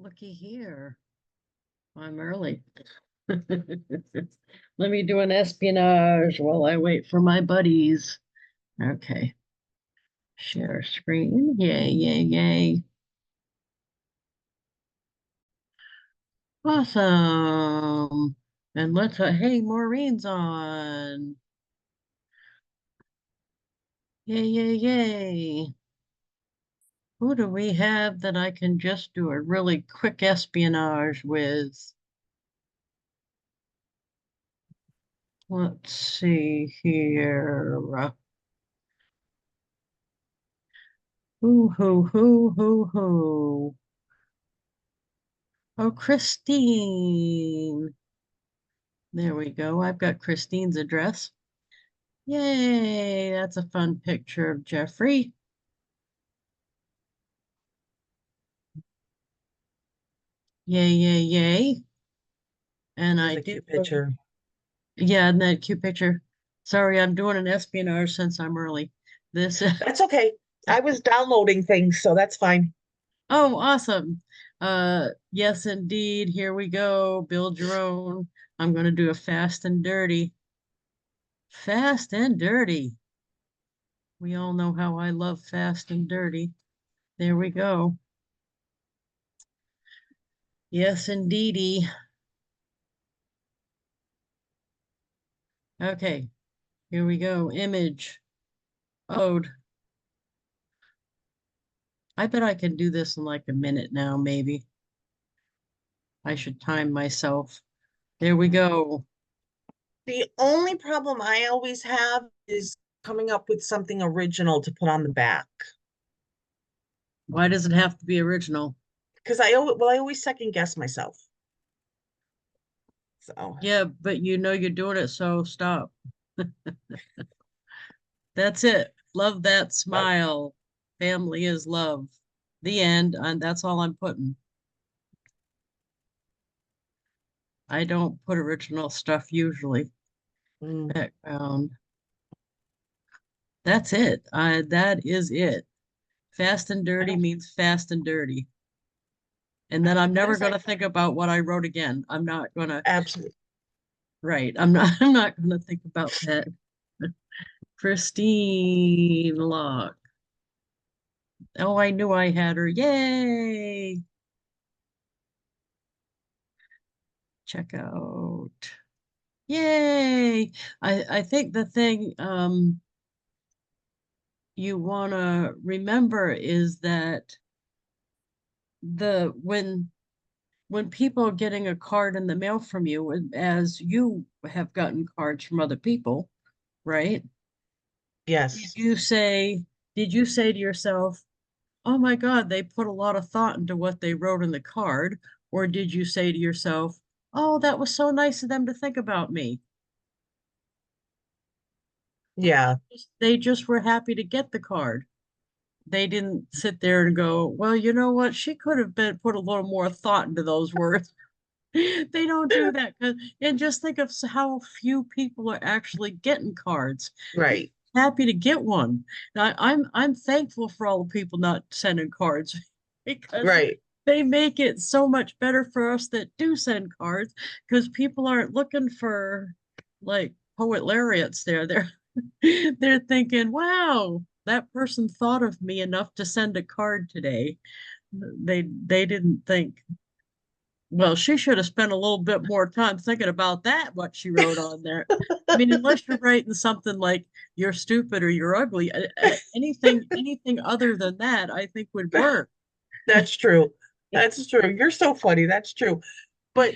Looky here. I'm early. Let me do an espionage while I wait for my buddies. Okay. Share screen. Yay, yay, yay. Awesome. And hey, Maureen's on. Yay, yay, yay. Who do we have that I can just do a really quick espionage with? Let's see here. Hoo. Oh, Christine. There we go. I've got Christine's address. Yay, that's a fun picture of Jeffrey. Yay, yay, yay. And I did picture. Yeah, and that cute picture. Sorry, I'm doing an espionage since I'm early. This That's okay. I was downloading things, so that's fine. Oh, awesome. Yes, indeed. Here we go. Build your own. I'm gonna do a fast and dirty. Fast and dirty. We all know how I love fast and dirty. There we go. Yes, indeedy. Okay, here we go. Image. Ode. I bet I can do this in like a minute now, maybe. I should time myself. There we go. The only problem I always have is coming up with something original to put on the back. Why does it have to be original? Because I always second guess myself. So Yeah, but you know you're doing it, so stop. That's it. Love that smile. Family is love. The end. And that's all I'm putting. I don't put original stuff usually. Background. That's it. That is it. Fast and dirty means fast and dirty. And then I'm never going to think about what I wrote again. I'm not going to. Absolutely. Right. I'm not. I'm not going to think about that. Christine Locke. Oh, I knew I had her. Yay! Check out. Yay! I think the thing you want to remember is that the when people are getting a card in the mail from you, as you have gotten cards from other people, right? Yes. Did you say to yourself, oh my God, they put a lot of thought into what they wrote in the card? Or did you say to yourself, oh, that was so nice of them to think about me? Yeah. They just were happy to get the card. They didn't sit there and go, well, you know what? She could have been put a little more thought into those words. They don't do that. And just think of how few people are actually getting cards. Right. Happy to get one. I'm thankful for all the people not sending cards because Right. they make it so much better for us that do send cards because people aren't looking for like poet laureates there. They're thinking, wow, that person thought of me enough to send a card today. They didn't think, well, she should have spent a little bit more time thinking about that, what she wrote on there. I mean, unless you're writing something like you're stupid or you're ugly, anything other than that, I think would work. That's true. That's true. You're so funny. That's true. But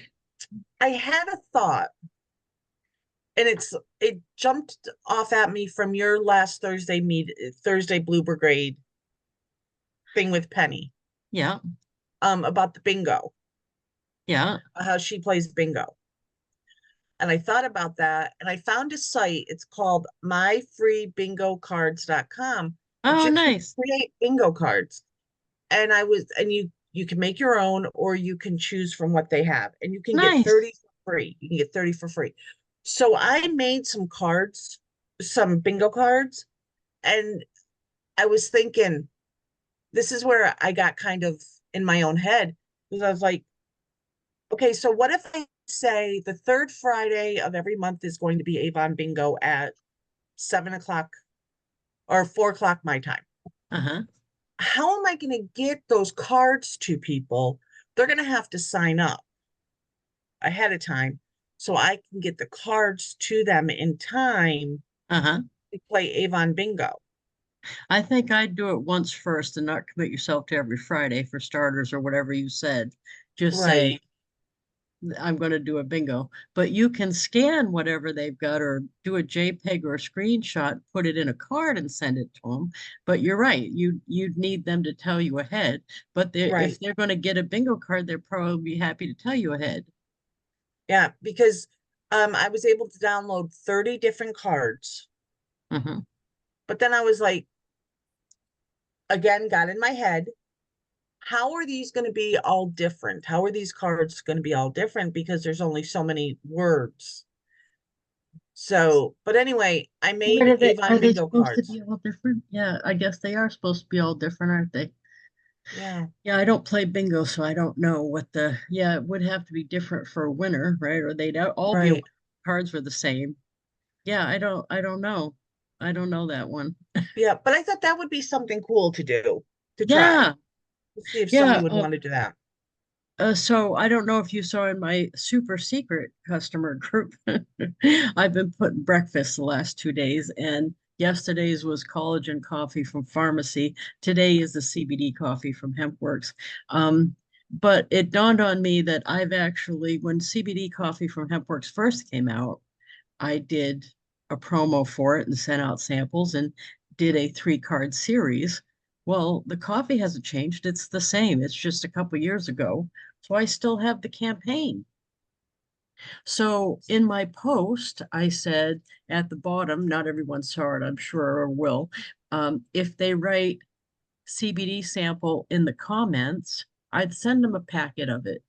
I had a thought, and it jumped off at me from your last Thursday Blue Brigade thing with Penny. Yeah. About the bingo, Yeah. how she plays bingo. And I thought about that, and I found a site. It's called myfreebingocards.com, which Oh, you can nice. create bingo cards. And you can make your own, or you can choose from what they have, and you can get Nice. 30 for free. You can get 30 for free. So I made some bingo cards, and I was thinking, this is where I got kind of in my own head. Because I was like, okay, so what if I say the third Friday of every month is going to be Avon Bingo at 7 o'clock or 4 o'clock my time? Uh-huh. How am I going to get those cards to people? They're going to have to sign up ahead of time so I can get the cards to them in time Uh-huh. to play Avon Bingo. I think I'd do it once first and not commit yourself to every Friday for starters or whatever you said. Just say, Right, I'm going to do a bingo. But you can scan whatever they've got or do a JPEG or a screenshot, put it in a card and send it to them. But you're right. You'd need them to tell you ahead. But if right. they're going to get a bingo card, they'll probably be happy to tell you ahead. Yeah, because I was able to download 30 different cards, Uh-huh. but then I was like, again, got in my head, how are these going to be all different? How are these cards going to be all different? Because there's only so many words. So, but anyway, I What made are Avon they bingo supposed to cards. be all different? Yeah, I guess they are supposed to be all different, aren't they? Yeah, Yeah, I don't play bingo, so I don't know what yeah, it would have to be different for a winner, right? Or they'd all be a right. winner. Cards were the same. Yeah, I don't know. I don't know that one. Yeah, but I thought that would be something cool to do, to try, Yeah, to see if somebody yeah. would want to do that. So I don't know if you saw in my super secret customer group, I've been putting breakfast the last 2 days, and yesterday's was collagen coffee from pharmacy. Today is the CBD coffee from HempWorks. But it dawned on me that I've actually, when CBD coffee from HempWorks first came out, I did a promo for it and sent out samples and did a 3 card series. Well, the coffee hasn't changed. It's the same. It's just a couple years ago. So I still have the campaign. So in my post, I said at the bottom, not everyone saw it, I'm sure, or will. If they write CBD sample in the comments, I'd send them a packet of it.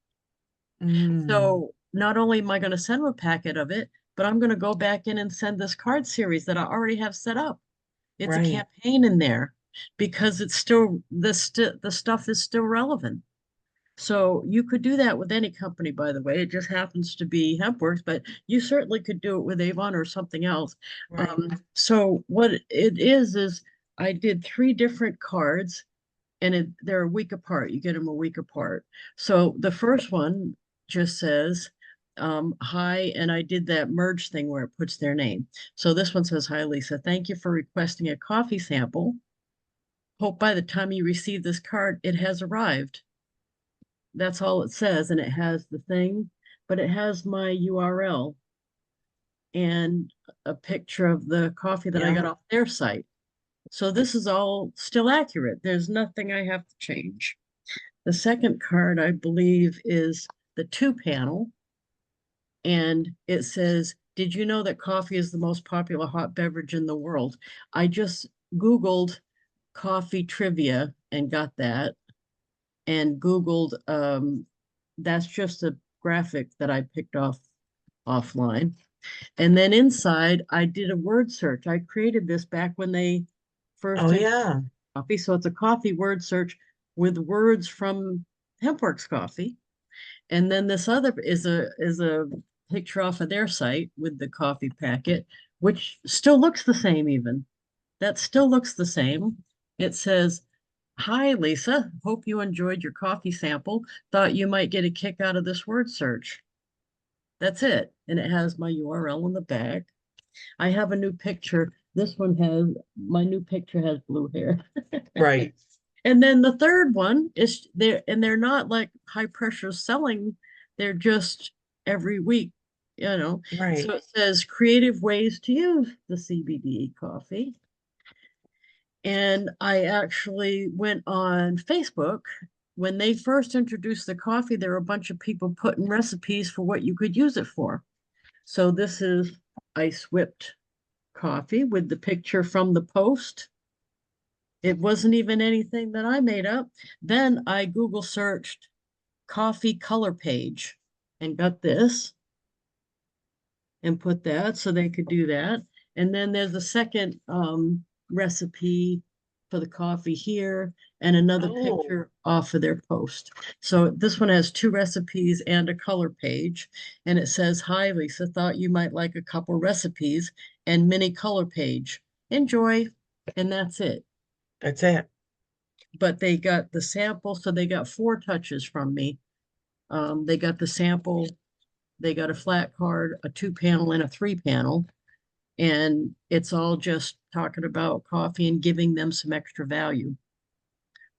Mm, So not only am I going to send them a packet of it, but I'm going to go back in and send this card series that I already have set up. It's a right. campaign in there because it's still the stuff is still relevant. So you could do that with any company, by the way. It just happens to be HempWorks, but you certainly could do it with Avon or something else. Right. So what it is I did 3 different cards and they're a week apart. You get them a week apart. So the first one just says, hi, and I did that merge thing where it puts their name. So this one says, hi, Lisa, thank you for requesting a coffee sample. Hope by the time you receive this card, it has arrived. That's all it says, and it has the thing, but it has my URL and a picture of the coffee that I Yeah. got off their site. So this is all still accurate. There's nothing I have to change. The second card, I believe, is the 2 panel, and it says, did you know that coffee is the most popular hot beverage in the world? I just Googled coffee trivia and got that, and Googled, that's just a graphic that I picked off offline. And then inside, I did a word search. I created this back when they Oh, first introduced yeah. coffee. So it's a coffee word search with words from HempWorks coffee. And then this other is a picture off of their site with the coffee packet, which still looks the same even. That still looks the same. It says, hi, Lisa. Hope you enjoyed your coffee sample. Thought you might get a kick out of this word search. That's it. And it has my URL in the back. I have a new picture. This one has my new picture has blue hair. Right. And then the third one is there, and they're not like high pressure selling, they're just every week, you know. Right. So it says creative ways to use the CBD coffee. And I actually went on Facebook. When they first introduced the coffee, there were a bunch of people putting recipes for what you could use it for. So this is ice whipped coffee with the picture from the post. It wasn't even anything that I made up. Then I Google searched coffee color page and got this and put that so they could do that. And then there's a second recipe for the coffee here and another Oh, picture off of their post. So this one has two recipes and a color page. And it says, "Hi, Lisa, thought you might like a couple recipes and mini color page. Enjoy." And that's it. that's it. But they got the sample, so they got four touches from me. They got the sample, they got a flat card, a two panel, and a three panel. And it's all just talking about coffee and giving them some extra value.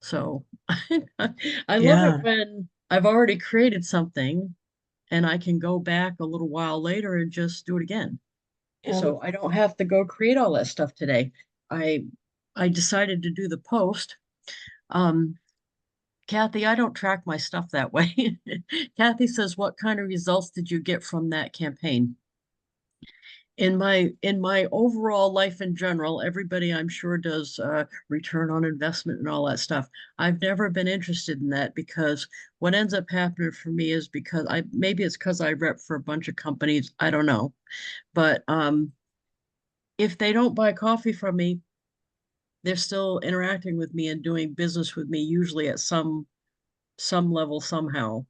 So I love it Yeah. when I've already created something and I can go back a little while later and just do it again. Um, So I don't have to go create all that stuff today. I I decided to do the post. Um, Kathy, I don't track my stuff that way. Kathy says, "What kind of results did you get from that campaign?" In my overall life in general, everybody I'm sure does return on investment and all that stuff. I've never been interested in that because what ends up happening for me is because I maybe it's because I rep for a bunch of companies. I don't know. But if they don't buy coffee from me, they're still interacting with me and doing business with me, usually at some level somehow.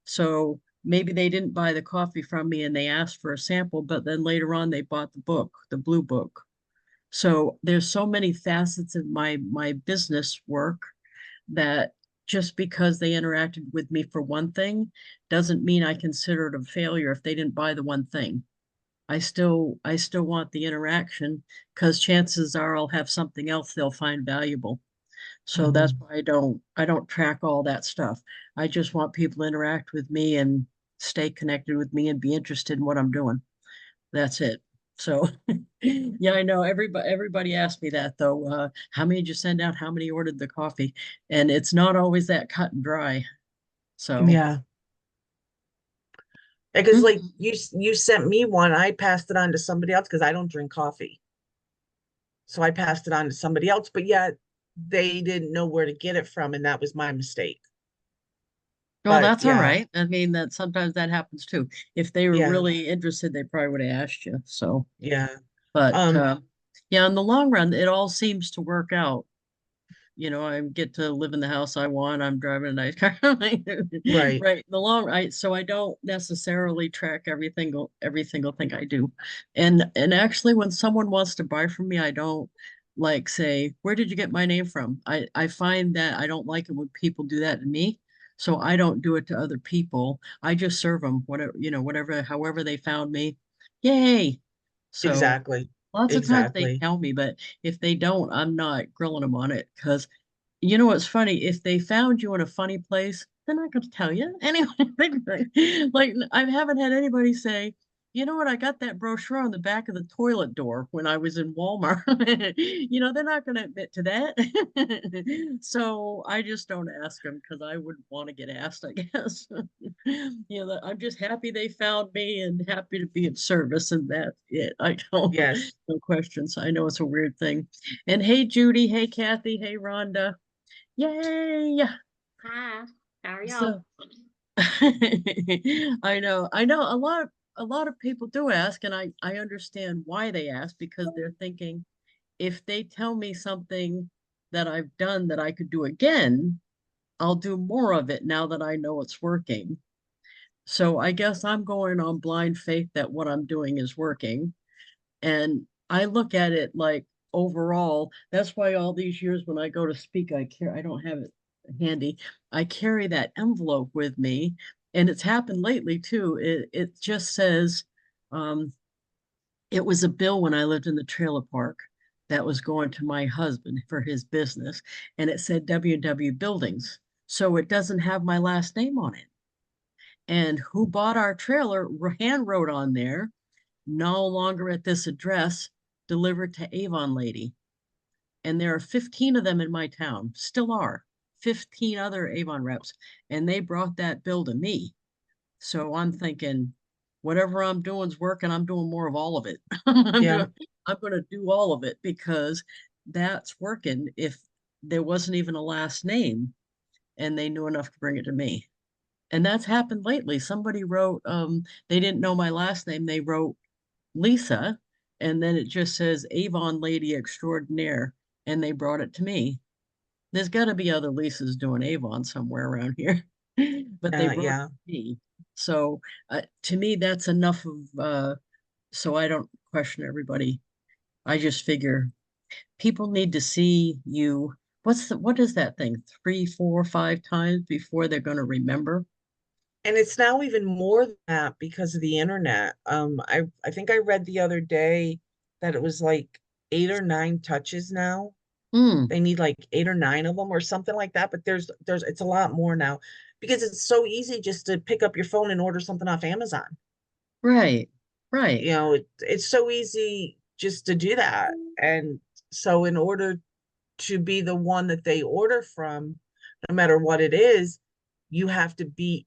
So maybe they didn't buy the coffee from me and they asked for a sample, but then later on they bought the book, the blue book. So there's so many facets of my business work that just because they interacted with me for one thing doesn't mean I consider it a failure if they didn't buy the one thing. I still want the interaction because chances are I'll have something else they'll find valuable. So that's mhm. why I don't track all that stuff. I just want people to interact with me and stay connected with me and be interested in what I'm doing. That's it. So yeah, I know everybody asked me that though. How many did you send out? How many ordered the coffee? And it's not always that cut and dry. So Yeah. Because like mhm. you sent me one, I passed it on to somebody else because I don't drink coffee. So I passed it on to somebody else, but yet they didn't know where to get it from, and that was my mistake. Well, But that's all yeah, right. I mean, that sometimes that happens too. If they were yeah, really interested, they probably would have asked you. So, yeah. but Um, yeah, in the long run, it all seems to work out. I get to live in the house I want. I'm driving a nice car. Right. right. In the long right. So I don't necessarily track every single thing I do. And actually when someone wants to buy from me, I don't like say, "Where did you get my name from?" I find that I don't like it when people do that to me. So I don't do it to other people. I just serve them whatever, however they found me. Yay. So Exactly. lots of times they Exactly. tell me, but if they don't, I'm not grilling them on it because what's funny? If they found you in a funny place, they're not going to tell you anyway. Like I haven't had anybody say, "You know what? I got that brochure on the back of the toilet door when I was in Walmart." They're not going to admit to that. So I just don't ask them because I wouldn't want to get asked, I guess. I'm just happy they found me and happy to be of service, and that's it. I don't, Yes. no questions. I know it's a weird thing. And hey, Judy. Hey, Kathy. Hey, Rhonda. Yay! Hi, how are y'all? So I know a lot of people do ask, and I understand why they ask because they're thinking if they tell me something that I've done that I could do again, I'll do more of it now that I know it's working. So I guess I'm going on blind faith that what I'm doing is working. And I look at it like overall, that's why all these years when I go to speak, I don't have it handy. I carry that envelope with me. And it's happened lately too. It just says, um, it was a bill when I lived in the trailer park that was going to my husband for his business. And it said WW Buildings. So it doesn't have my last name on it. And who bought our trailer hand wrote on there, "No longer at this address, delivered to Avon Lady." And there are 15 of them in my town, still are 15 other Avon reps. And they brought that bill to me. So I'm thinking, whatever I'm doing is working. I'm doing more of all of it. Yeah. I'm going to do all of it because that's working. If there wasn't even a last name and they knew enough to bring it to me. And that's happened lately. Somebody wrote, they didn't know my last name. They wrote Lisa, and then it just says Avon Lady Extraordinaire. and they brought it to me. There's got to be other Lisas doing Avon somewhere around here, but they brought it Yeah. to me. So to me, that's enough of, so I don't question everybody. I just figure people need to see you. What is that thing? 3, 4, 5 times before they're going to remember? And it's now even more than that because of the internet. I think I read the other day that it was like 8 or 9 touches now. Hmm. They need like 8 or 9 of them or something like that. But there's it's a lot more now because it's so easy just to pick up your phone and order something off Amazon. Right. Right. It's so easy just to do that. And so in order to be the one that they order from, no matter what it is, you have to be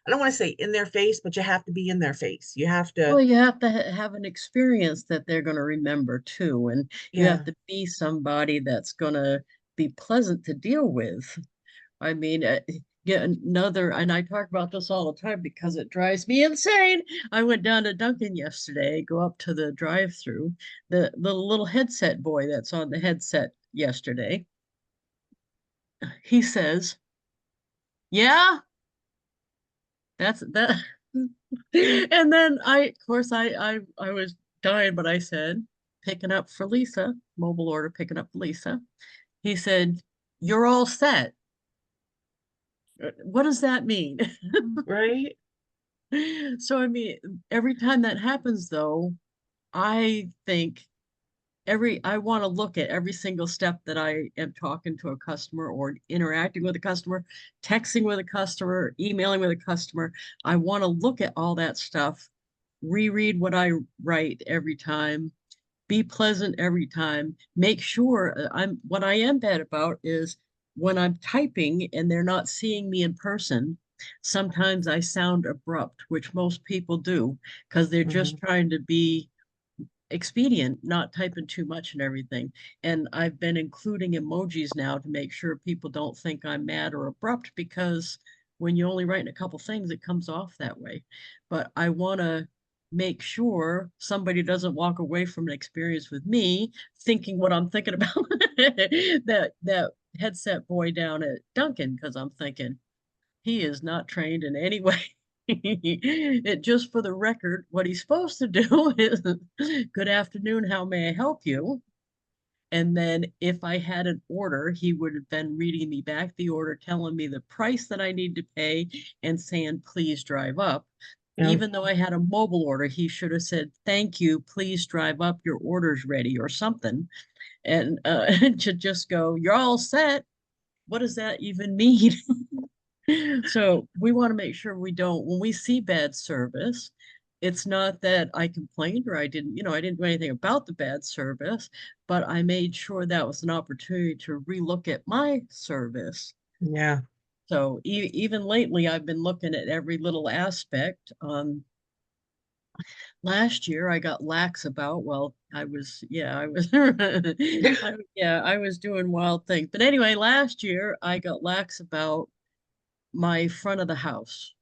I don't want to say in their face, but you have to be in their face. You have to, Well, you have to have an experience that they're going to remember too, and you have yeah, to be somebody that's going to be pleasant to deal with. I mean, yeah, and I talk about this all the time because it drives me insane. I went down to Dunkin' yesterday, go up to the drive-through, the little headset boy that's on the headset yesterday. He says, "Yeah, that's that." And then of course, I was dying, but I said, "Picking up for Lisa, mobile order picking up for Lisa." He said, "You're all set." What does that mean? right? So I mean, every time that happens though, I think I want to look at every single step that I am talking to a customer or interacting with a customer, texting with a customer, emailing with a customer. I want to look at all that stuff, reread what I write every time, be pleasant every time, make sure what I am bad about is when I'm typing and they're not seeing me in person, sometimes I sound abrupt, which most people do because they're Hmm. just trying to be expedient, not typing too much and everything. And I've been including emojis now to make sure people don't think I'm mad or abrupt because when you only write a couple things, it comes off that way. But I want to make sure somebody doesn't walk away from an experience with me thinking what I'm thinking about that headset boy down at Duncan, because I'm thinking he is not trained in any way. It just for the record, what he's supposed to do is, good afternoon, how may I help you? And then if I had an order, he would have been reading me back the order, telling me the price that I need to pay and saying, please drive up. Yeah. Even though I had a mobile order, he should have said, thank you, please drive up, your order's ready or something. And to just go, you're all set. What does that even mean? So we want to make sure we don't, when we see bad service, it's not that I complained or I didn't do anything about the bad service, but I made sure that was an opportunity to relook at my service. Yeah. So even lately, I've been looking at every little aspect. Last year, I got lax about, well, I was, I was doing wild things. But anyway, last year, I got lax about my front of the house.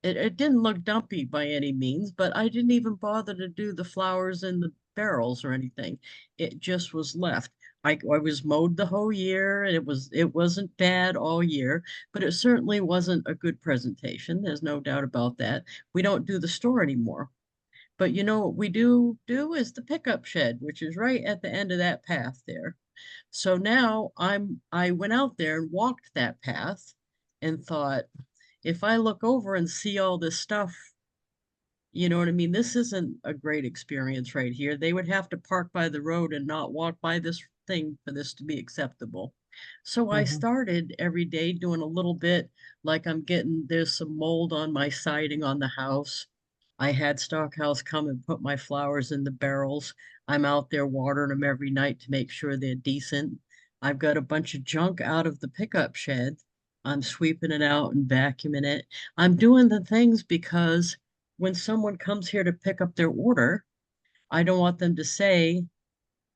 It didn't look dumpy by any means, but I didn't even bother to do the flowers in the barrels or anything. It just was left. I was mowed the whole year and it wasn't bad all year, but it certainly wasn't a good presentation. There's no doubt about that. We don't do the store anymore. But you know what we do is the pickup shed, which is right at the end of that path there. So now I went out there and walked that path and thought, if I look over and see all this stuff, you know what I mean? This isn't a great experience right here. They would have to park by the road and not walk by this thing for this to be acceptable. So I Hmm. started every day doing a little bit, like there's some mold on my siding on the house. I had Stockhouse come and put my flowers in the barrels. I'm out there watering them every night to make sure they're decent. I've got a bunch of junk out of the pickup shed. I'm sweeping it out and vacuuming it. I'm doing the things because when someone comes here to pick up their order, I don't want them to say,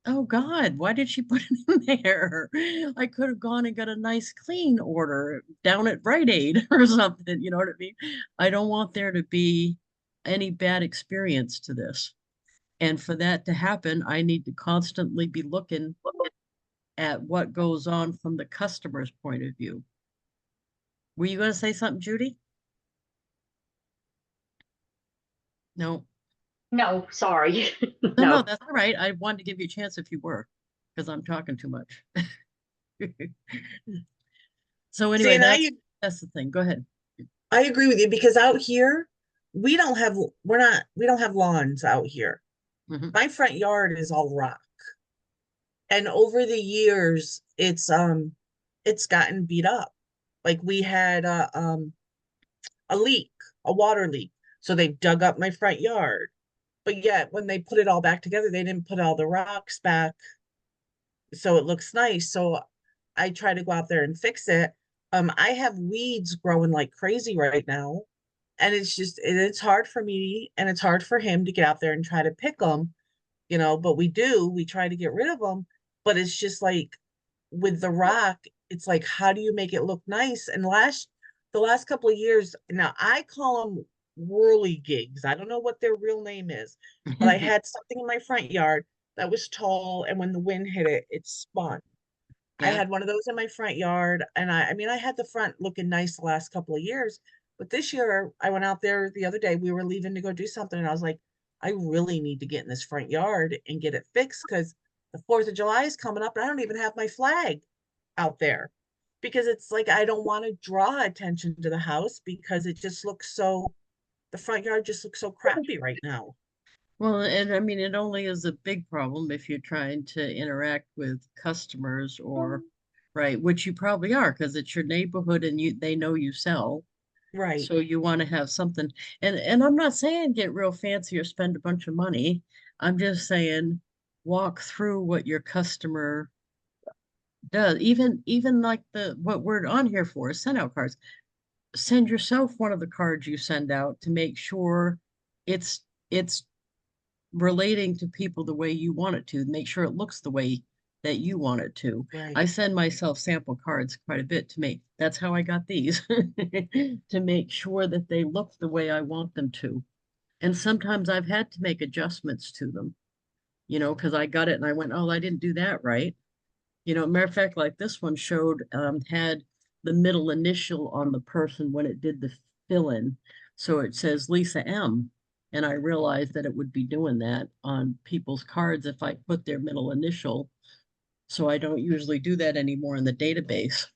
oh God, why did she put it in there? I could have gone and got a nice clean order down at Rite Aid or something. You know what I mean? I don't want there to be any bad experience to this. And for that to happen, I need to constantly be looking at what goes on from the customer's point of view. Were you going to say something, Judy? No. No, sorry. No, No. that's all right. I wanted to give you a chance if you were, because I'm talking too much. So See, anyway, and that's the thing. Go ahead. I agree with you because out here we don't have lawns out here. Mhm. My front yard is all rock. And over the years it's gotten beat up. Like we had a leak, a water leak. So they dug up my front yard. But yet when they put it all back together, they didn't put all the rocks back so it looks nice. So I try to go out there and fix it. I have weeds growing like crazy right now, and it's hard for me and it's hard for him to get out there and try to pick them, but we try to get rid of them, but it's just like with the rock, it's like how do you make it look nice? And the last couple of years, now I call them whirligigs. I don't know what their real name is, but I had something in my front yard that was tall, and when the wind hit it, it spun. I Yeah. had one of those in my front yard, and I mean, I had the front looking nice the last couple of years, but this year I went out there the other day. We were leaving to go do something, and I was like, I really need to get in this front yard and get it fixed because the 4th of July is coming up, and I don't even have my flag out there because it's like I don't want to draw attention to the house because it just looks so, the front yard just looks so crappy right now. Well, and I mean, it only is a big problem if you're trying to interact with customers or, right, which you probably are because it's your neighborhood and they know you sell. Right, So you want to have something, and I'm not saying get real fancy or spend a bunch of money. I'm just saying walk through what your customer does. Even like what we're on here for is send out cards. Send yourself one of the cards you send out to make sure it's relating to people the way you want it to. Make sure it looks the way that you want it to. right, I send myself sample cards quite a bit to make. That's how I got these to make sure that they look the way I want them to. And sometimes I've had to make adjustments to them, because I got it and I went, oh, I didn't do that right. Matter of fact, like this one had the middle initial on the person when it did the fill in. So it says Lisa M. And I realized that it would be doing that on people's cards if I put their middle initial. So I don't usually do that anymore in the database.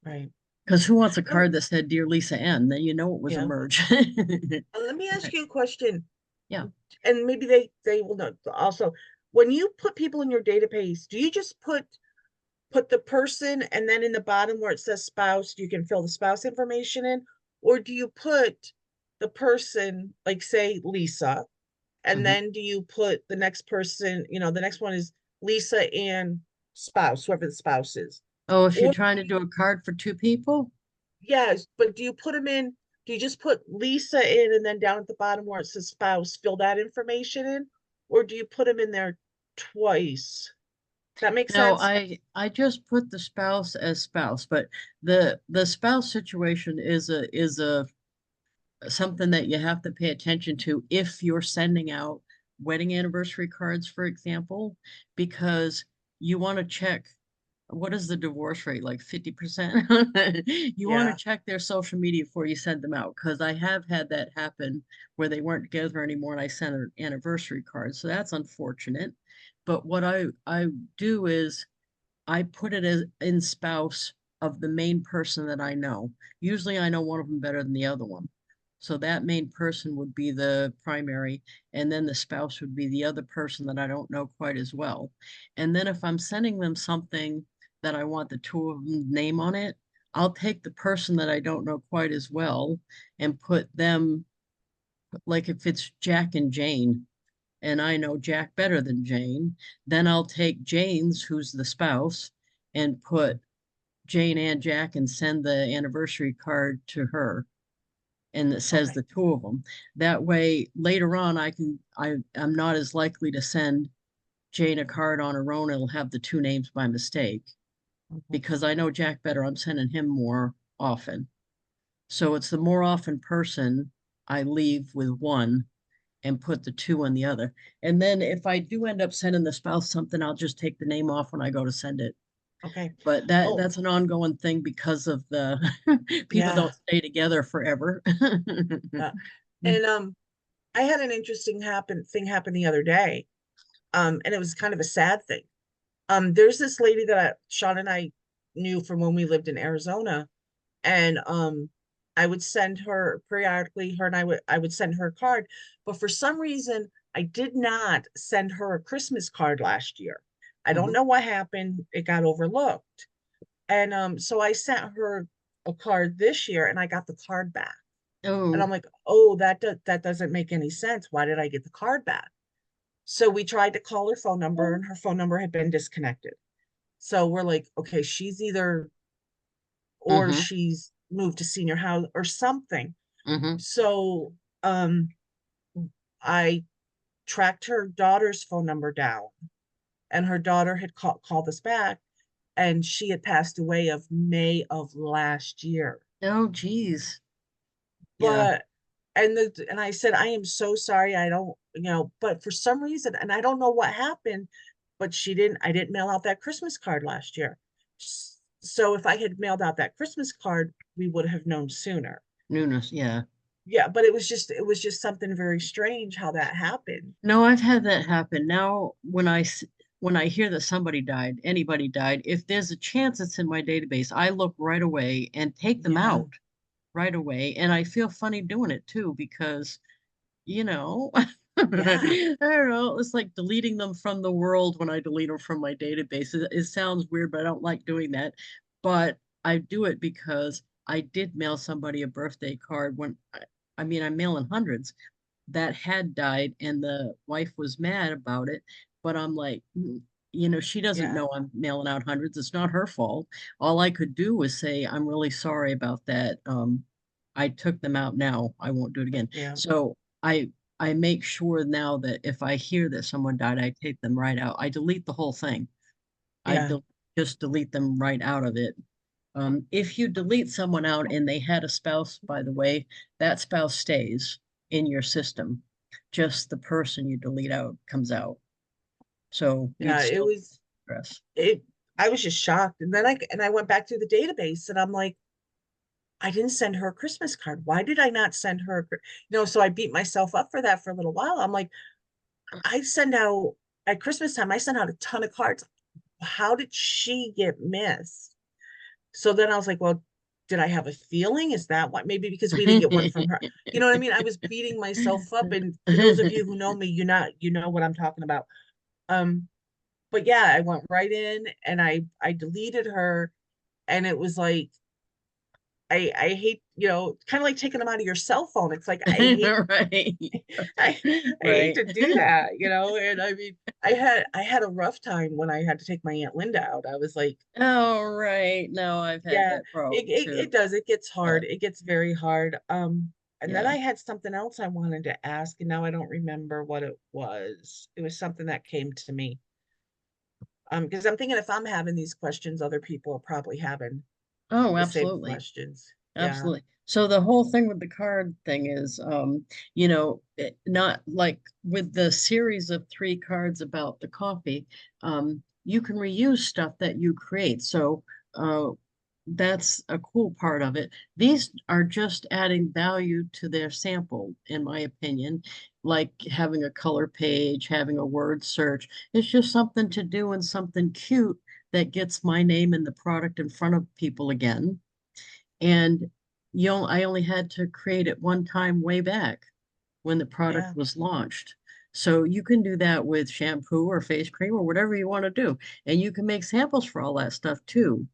right. Because who wants a Um, card that said Dear Lisa N? Then you know it was a yeah. merge. Let me ask Right. you a question. Yeah. And maybe they will know also. When you put people in your database, do you just put the person and then in the bottom where it says spouse, you can fill the spouse information in? Or do you put the person, like say Lisa, and Mhm. then do you put the next person, the next one is Lisa and spouse, whoever the spouse is? Oh, if you're Or trying to do a card for two people? yes, but do you put them in? Do you just put Lisa in and then down at the bottom where it says spouse, fill that information in? Or do you put them in there twice? That makes No, sense? I just put the spouse as spouse, but the spouse situation is a something that you have to pay attention to if you're sending out wedding anniversary cards, for example, because you want to check what is the divorce rate, like 50%? You want to Yeah, check their social media before you send them out, because I have had that happen where they weren't together anymore and I sent an anniversary card. So that's unfortunate. But what I do is I put it as in spouse of the main person that I know. Usually I know one of them better than the other one. So that main person would be the primary, and then the spouse would be the other person that I don't know quite as well. And then if I'm sending them something that I want the two of them name on it, I'll take the person that I don't know quite as well and put them, like if it's Jack and Jane, and I know Jack better than Jane, then I'll take Jane's, who's the spouse, and put Jane and Jack and send the anniversary card to her. And it says okay. the two of them. That way, later on, I'm not as likely to send Jane a card on her own. It'll have the two names by mistake Mhm. because I know Jack better. I'm sending him more often. So it's the more often person I leave with one, and put the 2 on the other. And then if I do end up sending the spouse something, I'll just take the name off when I go to send it. Okay. But Oh, that's an ongoing thing because of the people yeah. don't stay together forever. Yeah. And I had an interesting thing happen the other day. And it was kind of a sad thing. There's this lady that Sean and I knew from when we lived in Arizona, and I would send her periodically, her and I would send her a card, but for some reason I did not send her a Christmas card last year. I don't Mhm. know what happened. It got overlooked. And so I sent her a card this year and I got the card back. And Oh, I'm like, oh, that doesn't make any sense. Why did I get the card back? So we tried to call her phone number and her phone number had been disconnected. So we're like, okay, she's either, or mm-hmm, she's moved to senior house or something. mm-hmm. So I tracked her daughter's phone number down, and her daughter had called us back, and she had passed away of May of last year. Oh, geez. Yeah. But and I said, I am so sorry. I don't, but for some reason, and I don't know what happened, but I didn't mail out that Christmas card last year. So if I had mailed out that Christmas card, we would have known sooner. Newness. Yeah. Yeah, but it was just something very strange how that happened. No, I've had that happen. Now, when I hear that somebody died, anybody died, if there's a chance it's in my database, I look right away and take them Yeah, out right away. And I feel funny doing it too because, I yeah, don't know, it's like deleting them from the world when I delete them from my database. It sounds weird, but I don't like doing that. But I do it because I did mail somebody a birthday card I mean, I'm mailing hundreds that had died and the wife was mad about it. But I'm like, she doesn't yeah, know I'm mailing out hundreds. It's not her fault. All I could do was say, I'm really sorry about that. I took them out now. I won't do it again. yeah, So I make sure now that if I hear that someone died, I take them right out. I delete the whole thing. I yeah, del just delete them right out of it. If you delete someone out and they had a spouse, by the way, that spouse stays in your system. Just the person you delete out comes out. So you'd yeah. It still was stress. it. I was just shocked, and then I went back through the database, and I'm like, I didn't send her a Christmas card. Why did I not send her? So I beat myself up for that for a little while. I'm like, I send out at Christmas time. I sent out a ton of cards. How did she get missed? So then I was like, well, did I have a feeling? Is that why? Maybe because we didn't get one from her. You know what I mean? I was beating myself up. And for those of you who know me, you know what I'm talking about. Um, but yeah, I went right in and I deleted her, and it was like I hate, kind of like taking them out of your cell phone. It's like Right. I I hate Right. to do that, and I mean I had a rough time when I had to take my Aunt Linda out. I was like, Oh, right. No, I've had yeah, that it, problem it it too. does. It gets hard. But It gets very hard. And then yeah. I had something else I wanted to ask, and now I don't remember what it was. It was something that came to me. Because I'm thinking if I'm having these questions, other people are probably having Oh, the same absolutely. questions. Yeah, Absolutely. So the whole thing with the card thing is, not like with the series of 3 cards about the coffee, you can reuse stuff that you create. So uh, that's a cool part of it. These are just adding value to their sample, in my opinion, like having a color page, having a word search. It's just something to do and something cute that gets my name and the product in front of people again. And I only had to create it one time way back when the product yeah, was launched. So you can do that with shampoo or face cream or whatever you want to do. And you can make samples for all that stuff too.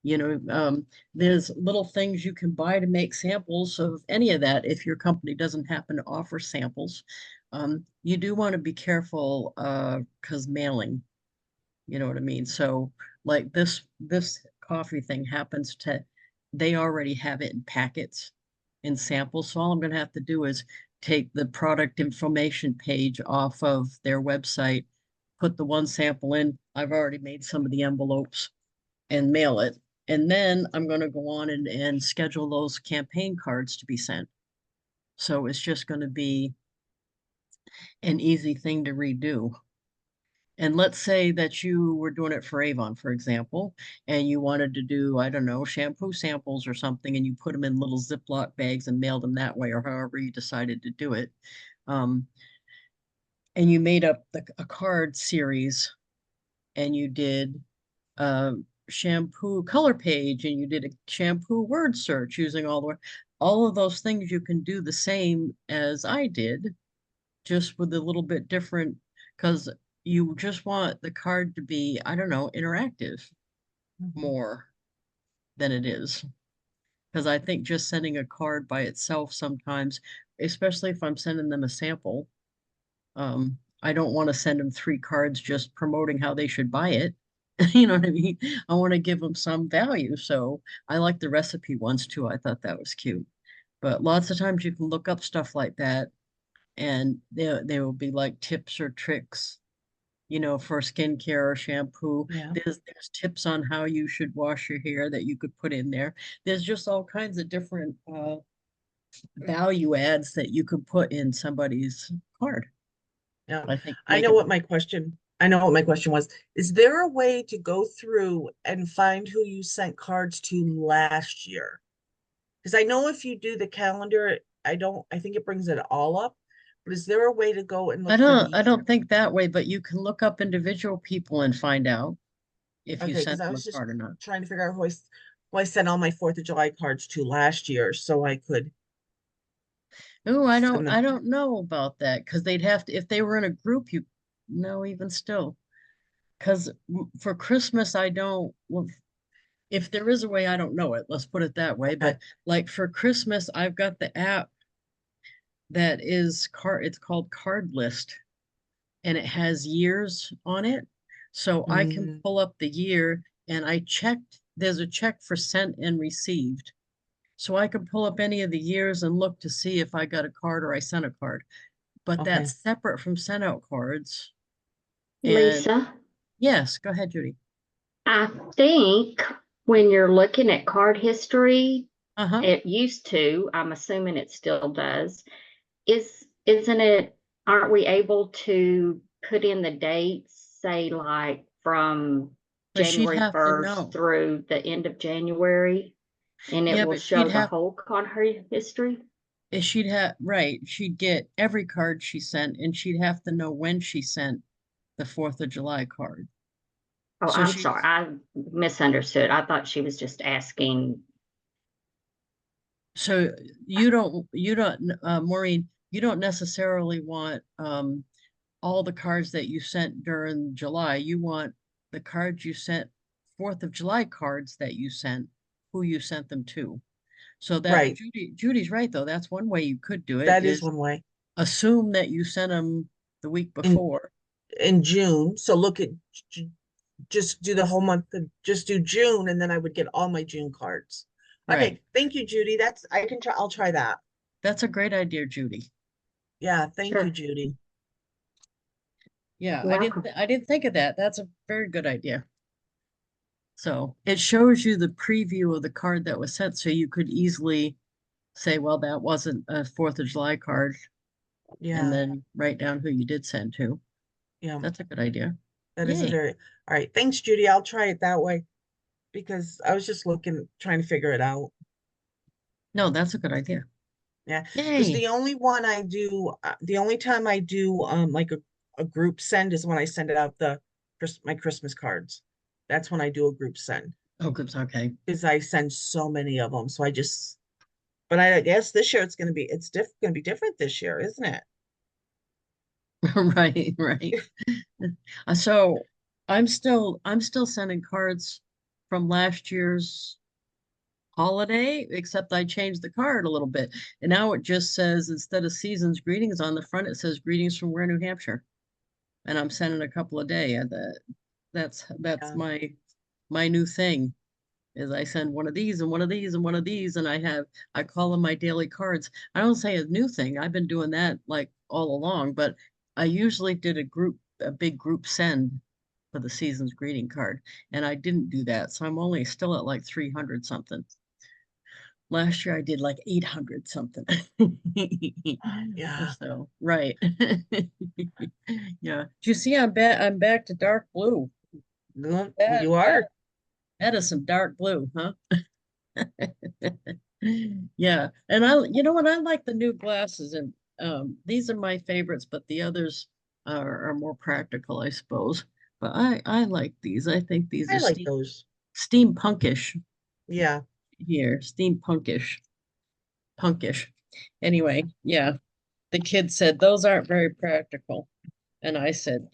You know, um, there's little things you can buy to make samples of any of that if your company doesn't happen to offer samples. You do want to be careful because mailing, you know what I mean? So like this coffee thing happens to they already have it in packets in samples. So all I'm gonna have to do is take the product information page off of their website, put the one sample in. I've already made some of the envelopes and mail it. And then I'm gonna go on and schedule those campaign cards to be sent. So it's just gonna be an easy thing to redo. And let's say that you were doing it for Avon, for example, and you wanted to do, I don't know, shampoo samples or something, and you put them in little Ziploc bags and mailed them that way, or however you decided to do it. Um, and you made up a card series, and you did a shampoo color page, and you did a shampoo word search using all of those things. You can do the same as I did, just with a little bit different, because you just want the card to be, I don't know, interactive Mhm. more than it is. Because I think just sending a card by itself sometimes, especially if I'm sending them a sample, I don't want to send them 3 cards just promoting how they should buy it. You know what I mean? I want to give them some value. So I like the recipe ones too. I thought that was cute. But lots of times you can look up stuff like that, and they will be like tips or tricks, for skincare or shampoo. Yeah. There's tips on how you should wash your hair that you could put in there. There's just all kinds of different value adds that you could put in somebody's card. Yeah. I think I make know it what my question, I know what my question was. Is there a way to go through and find who you sent cards to last year? Because I know if you do the calendar, I think it brings it all up. But is there a way to go and I look for the don't I year? don't think that way, but you can look up individual people and find out if you Okay, because sent I them a was just card or not. trying to figure out who I sent all my 4th of July cards to last year so I could Oh, send I them. don't know about that, because they'd have to, if they were in a group, you no, even still. Because for Christmas, I don't, well, if there is a way, I don't know it. Let's put it that way. Okay. But like for Christmas, I've got the app that is it's called Card List, and it has years on it. So I can Mm, pull up the year, and there's a check for sent and received. So I can pull up any of the years and look to see if I got a card or I sent a card. But okay. that's separate from sent out cards. And Lisa, yes, go ahead, Judy. I think when you're looking at card history, Uh-huh. it used to, I'm assuming it still does, isn't it, aren't we able to put in the dates, say like from But she'd January have to 1st know. through the end of January, and it Yeah, will but she'd show the have whole card history? she'd have right, she'd get every card she sent, and she'd have to know when she sent the 4th of July card. Oh, So I'm she sorry, I misunderstood. I thought she was just asking. so you don't Maureen, you don't necessarily want all the cards that you sent during July. You want the cards you sent, 4th of July cards that you sent, who you sent them to. So that Right. Judy's right though. That's one way you could do it, That is is one way. assume that you sent them the week In before. in June. So look at just do the whole month and just do June and then I would get all my June cards. Right. Okay, thank you, Judy. That's I can try I'll try that. That's a great idea, Judy. Yeah, thank you, Sure, Judy. Yeah, you're welcome. I didn't think of that. That's a very good idea. So it shows you the preview of the card that was sent, so you could easily say, well, that wasn't a 4th of July card, and Yeah, then write down who you did send to. yeah. That's a good idea. That is a Yay. very all right. Thanks, Judy. I'll try it that way because I was just looking, trying to figure it out. No, that's a good idea. Yeah, because Yay. the only one I do, the only time I do like a group send is when I send it out my Christmas cards. That's when I do a group send Oh, good. Okay. because I send so many of them. So I just, but I guess this year gonna be different this year, isn't it? Right, right. So I'm still sending cards from last year's holiday, except I changed the card a little bit. And now it just says, instead of season's greetings on the front, it says greetings from Ware, New Hampshire. And I'm sending a couple a day. And that's Yeah. my new thing, is I send one of these and one of these and one of these, and I call them my daily cards. I don't say a new thing. I've been doing that like all along, but I usually did a big group send for the season's greeting card, and I didn't do that. So I'm only still at like 300 something. Last year I did like 800 something. Yeah. So, right. Yeah. Do you see I'm back to dark blue. No, That you that are. that is some dark blue, huh? Yeah. And you know what, I like the new glasses, and these are my favorites, but the others are more practical, I suppose. But I like these. I think these I are like those. steampunkish Yeah. here. Punkish. Anyway, yeah. The kid said those aren't very practical. And I said,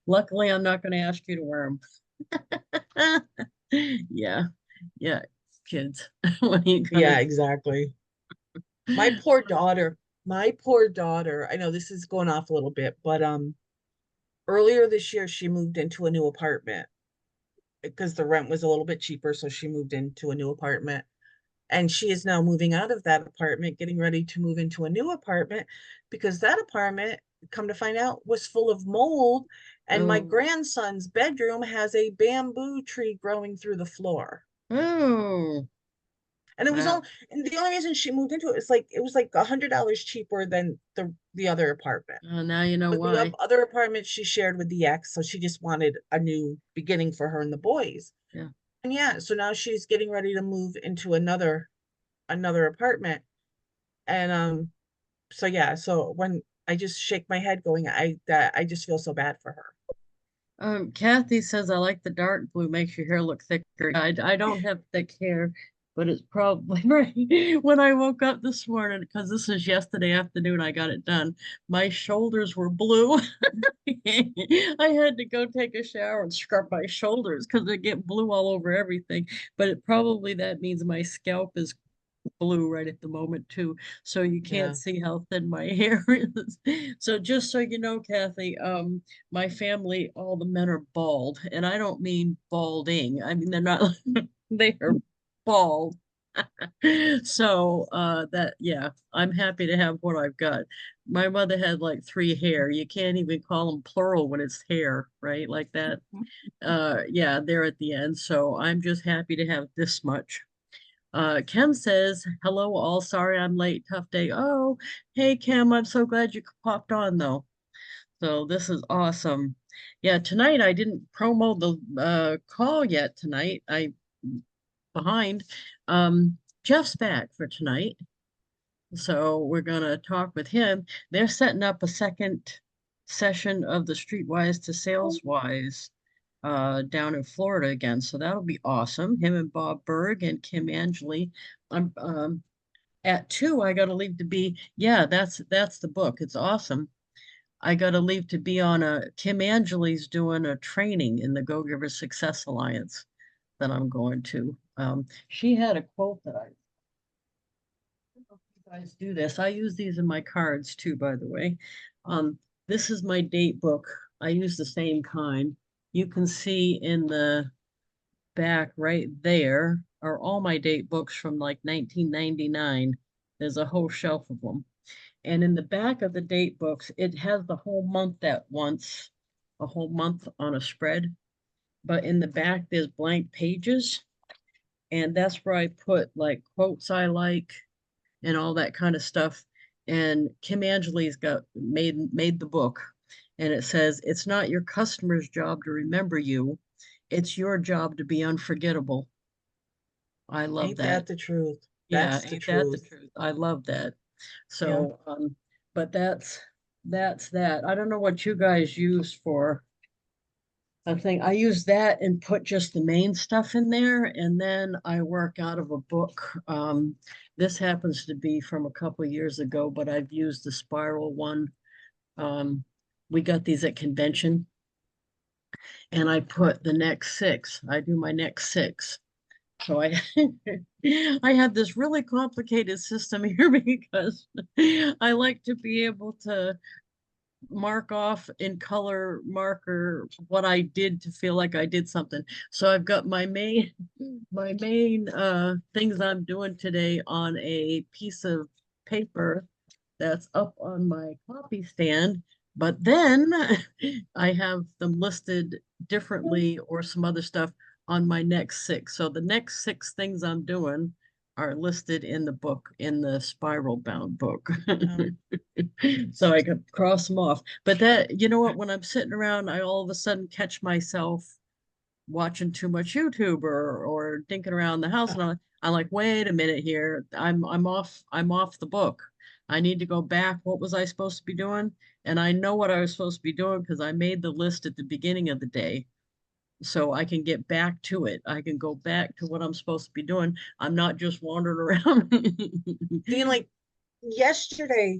luckily I'm not going to ask you to wear them. Yeah. Yeah. Kids. What are you gonna Yeah, exactly. My poor daughter, my poor daughter. I know this is going off a little bit, but earlier this year she moved into a new apartment because the rent was a little bit cheaper, so she moved into a new apartment. And she is now moving out of that apartment, getting ready to move into a new apartment because that apartment, come to find out, was full of mold. And my Oh, grandson's bedroom has a bamboo tree growing through the floor. oh, And it was all, wow. and the only reason she moved into it is like it was like $100 cheaper than the other apartment. Now you know But the why. other apartment she shared with the ex, so she just wanted a new beginning for her and the boys. Yeah. And yeah, so now she's getting ready to move into another apartment. And so yeah, so when I just shake my head going, I just feel so bad for her. Kathy says I like the dark blue, makes your hair look thicker. I don't have thick hair, but it's probably right. When I woke up this morning, because this is yesterday afternoon, I got it done. My shoulders were blue. I had to go take a shower and scrub my shoulders because they get blue all over everything. But that means my scalp is blue right at the moment too. So you Yeah. can't see how thin my hair is. So just so you know, Kathy, my family, all the men are bald, and I don't mean balding. I mean they're not they are bald. So that yeah, I'm happy to have what I've got. My mother had like three hair. You can't even call them plural when it's hair, right? Like that. Yeah, they're at the end. So I'm just happy to have this much. Kim says, hello all, sorry I'm late, tough day. Oh, hey Kim, I'm so glad you popped on though. So this is awesome. Yeah, tonight I didn't promo the call yet tonight. I behind. Jeff's back for tonight. So we're gonna talk with him. They're setting up a second session of the Streetwise to Saleswise down in Florida again. So that'll be awesome. Him and Bob Berg and Kim Angeli. I'm at 2, I gotta leave to be, yeah, that's the book. It's awesome. I gotta leave to be on Kim Angeli's doing a training in the Go Giver Success Alliance that I'm going to. She had a quote that I don't know if you guys do this. I use these in my cards too, by the way. Um, this is my date book. I use the same kind. You can see in the back right there are all my date books from like 1999. There's a whole shelf of them. And in the back of the date books, it has the whole month at once, a whole month on a spread. But in the back, there's blank pages. And that's where I put like quotes I like and all that kind of stuff. And Kim Angeli's got made the book. And it says, it's not your customer's job to remember you. It's your job to be unforgettable. I love Ain't that. that the truth? Yeah, That's the ain't that the truth. truth? I love that. Yeah. So, but that's that. I don't know what you guys use for. I think I use that and put just the main stuff in there, and then I work out of a book. This happens to be from a couple years ago, but I've used the spiral one. Um, we got these at convention, and I put the next six. I do my next six. So I I have this really complicated system here because I like to be able to mark off in color marker what I did to feel like I did something. So I've got my main things I'm doing today on a piece of paper that's up on my copy stand. But then I have them listed differently or some other stuff on my next six. So the next six things I'm doing are listed in the book, in the spiral bound book. Um, So I could cross them off. But that, you know what, when I'm sitting around, I all of a sudden catch myself watching too much YouTube or dinking around the house, and I'm like, wait a minute here. I'm off the book. I need to go back. What was I supposed to be doing? And I know what I was supposed to be doing because I made the list at the beginning of the day. So I can get back to it. I can go back to what I'm supposed to be doing. I'm not just wandering around. being like yesterday,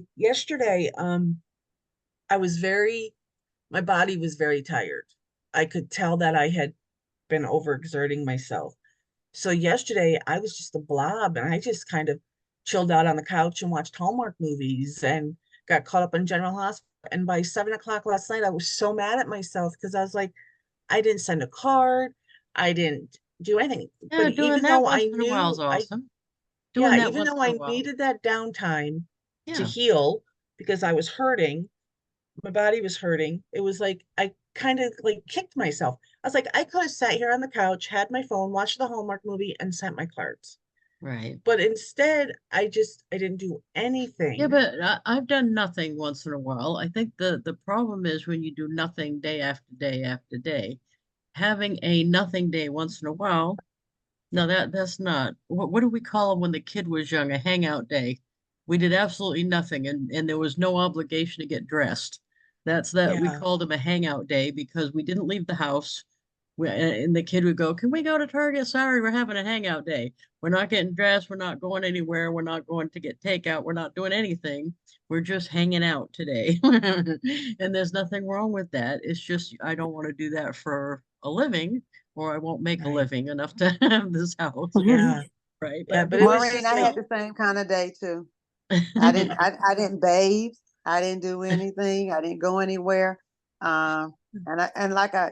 I was my body was very tired. I could tell that I had been overexerting myself. So yesterday I was just a blob and I just kind of chilled out on the couch and watched Hallmark movies and got caught up in General Hospital. And by 7 o'clock last night, I was so mad at myself because I was like, I didn't send a card. I didn't do anything. Yeah, But doing even that though once I in a while is knew awesome. Doing yeah, that even once though in a I while. needed that downtime to Yeah, heal because I was hurting, my body was hurting. It was like I kind of like kicked myself. I was like, I could have sat here on the couch, had my phone, watched the Hallmark movie, and sent my cards. right. But instead, I didn't do Yeah, anything. but I've done nothing once in a while. I think the problem is when you do nothing day after day after day. Having a nothing day once in a while. No, that's not. What do we call them when the kid was young? A hangout day. We did absolutely nothing, and there was no obligation to get dressed. That's that. We Yeah, called them a hangout day because we didn't leave the house. And the kid would go, "Can we go to Target? Sorry, we're having a hangout day. We're not getting dressed. We're not going anywhere. We're not going to get takeout. We're not doing anything. We're just hanging out today." And there's nothing wrong with that. It's just I don't want to do that for a living, or I won't make a right. living enough to have this house, Yeah, right? yeah. But it was Maureen, just I like, had the same kind of day too. I didn't bathe. I didn't do anything. I didn't go anywhere. And like I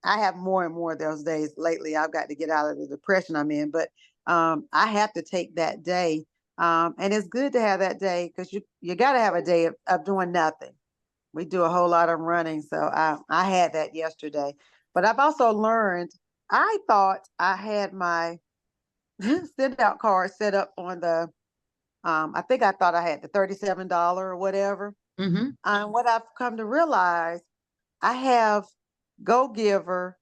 have more and more of those days lately. I've got to get out of the depression I'm in, but I have to take that day. And it's good to have that day because you got to have a day of doing nothing. We do a whole lot of running, so I had that yesterday. But I've also learned. I thought I had my send out card set up on the I think I thought I had the $37 or whatever. Hmm. And what I've come to realize, I have Go Giver,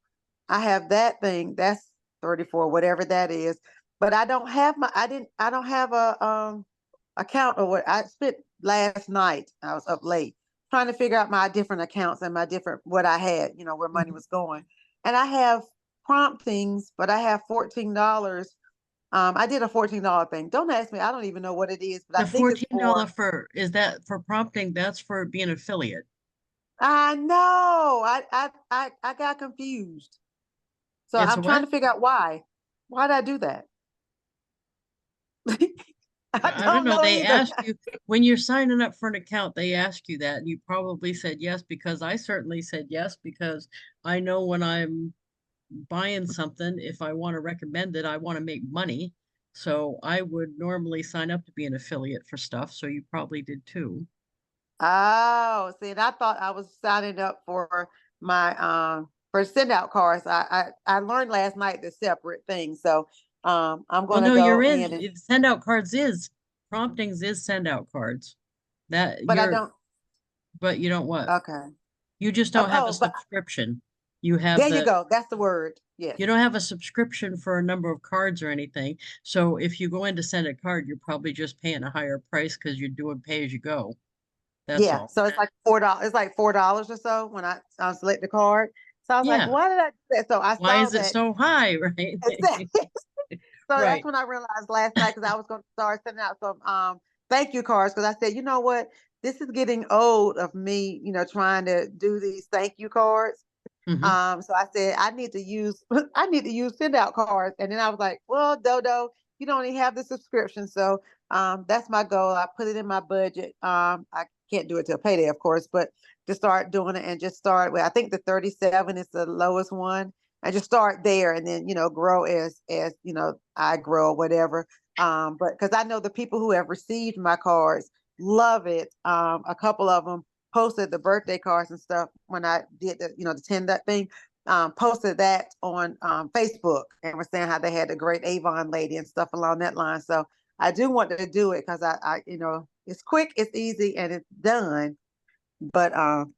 I have that thing, that's 34, whatever that is. But I don't have I don't have a account or what I spent last night. I was up late trying to figure out my different accounts and my different what I had, where money was going. And I have promptings, but I have $14. I did a $14 thing. Don't ask me. I don't even know what it is, but I The think it's $14 is that for prompting? That's for being an affiliate. I know. I got confused. So It's a I'm trying what? to figure out why. Why did I do that? I I don't don't know. know They either. ask you when you're signing up for an account, they ask you that, and you probably said yes because I certainly said yes because I know when I'm buying something, if I want to recommend it, I want to make money. So I would normally sign up to be an affiliate for stuff. So you probably did too. Oh, see, and I thought I was signing up for my for send out cards. I learned last night the separate thing. So I'm Well, gonna no, you're go in. in and Send out cards is promptings is send out cards. That but I you're, don't but you don't what? okay. You just don't have a But subscription. You have there you go. That's the word. Yes. you don't have a subscription for a number of cards or anything. So if you go in to send a card, you're probably just paying a higher price because you're doing pay as you go. That's Yeah, all. so it's like $4. It's like $4 or so when I select the card. So I was like, Yeah. why did I do that? So I Why saw is it that. so high, right? So that's Right. when I realized last night because I was going to start sending out some thank you cards because I said, you know what, this is getting old of me, trying to do these thank you cards. Hmm. So I said I need to use I need to use send out cards, and then I was like, well, Dodo, you don't even have the subscription, so that's my goal. I put it in my budget. I can't do it till payday, of course, but to start doing it and just start with, I think the 37 is the lowest one, and just start there, and then grow as I grow or whatever. But because I know the people who have received my cards love it. A couple of them posted the birthday cards and stuff when I did the 10 that thing. posted that on Facebook and were saying how they had a great Avon lady and stuff along that line. So I do want to do it because I it's quick, it's easy, and it's done. But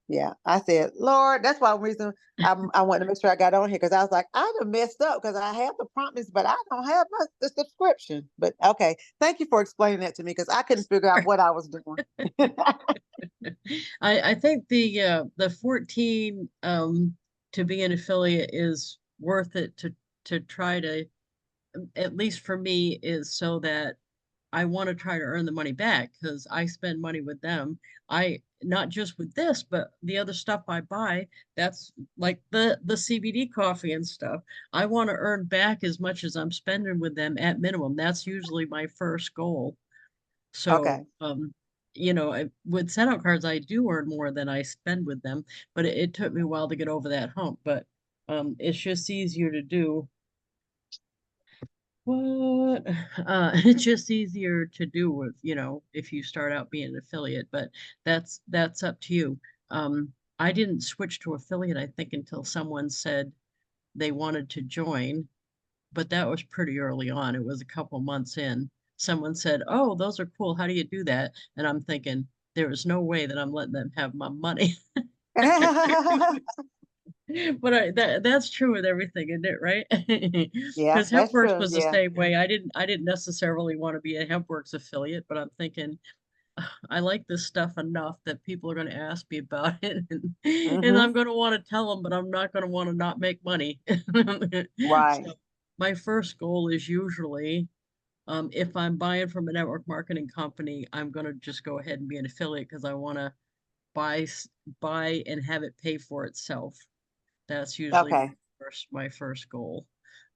yeah, I said, Lord, that's why reason I wanted to make sure I got on here because I was like, I done messed up because I have the promise, but I don't have the subscription. But okay, thank you for explaining that to me because I couldn't figure out what I was doing. I think the 14 to be an affiliate is worth it to try to, at least for me, is so that I want to try to earn the money back because I spend money with them. I not just with this, but the other stuff I buy, that's like the CBD coffee and stuff. I want to earn back as much as I'm spending with them at minimum. That's usually my first goal. So, Okay. with SendOutCards, I do earn more than I spend with them, but it took me a while to get over that hump. But it's just easier to do. What? It's just easier to do with, if you start out being an affiliate, but that's up to you. I didn't switch to affiliate, I think, until someone said they wanted to join, but that was pretty early on. It was a couple months in. Someone said, "Oh, those are cool. How do you do that?" And I'm thinking, there is no way that I'm letting them have my money. But that's true with everything, isn't it, right? Yeah, Because that's HempWorks true. was the Yeah. same way. I didn't necessarily want to be a HempWorks affiliate, but I'm thinking I like this stuff enough that people are going to ask me about it, and Mm-hmm. I'm going to want to tell them, but I'm not going to want to not make money. Right. So my first goal is usually, if I'm buying from a network marketing company, I'm going to just go ahead and be an affiliate because I want to buy buy and have it pay for itself. That's usually Okay. my first goal.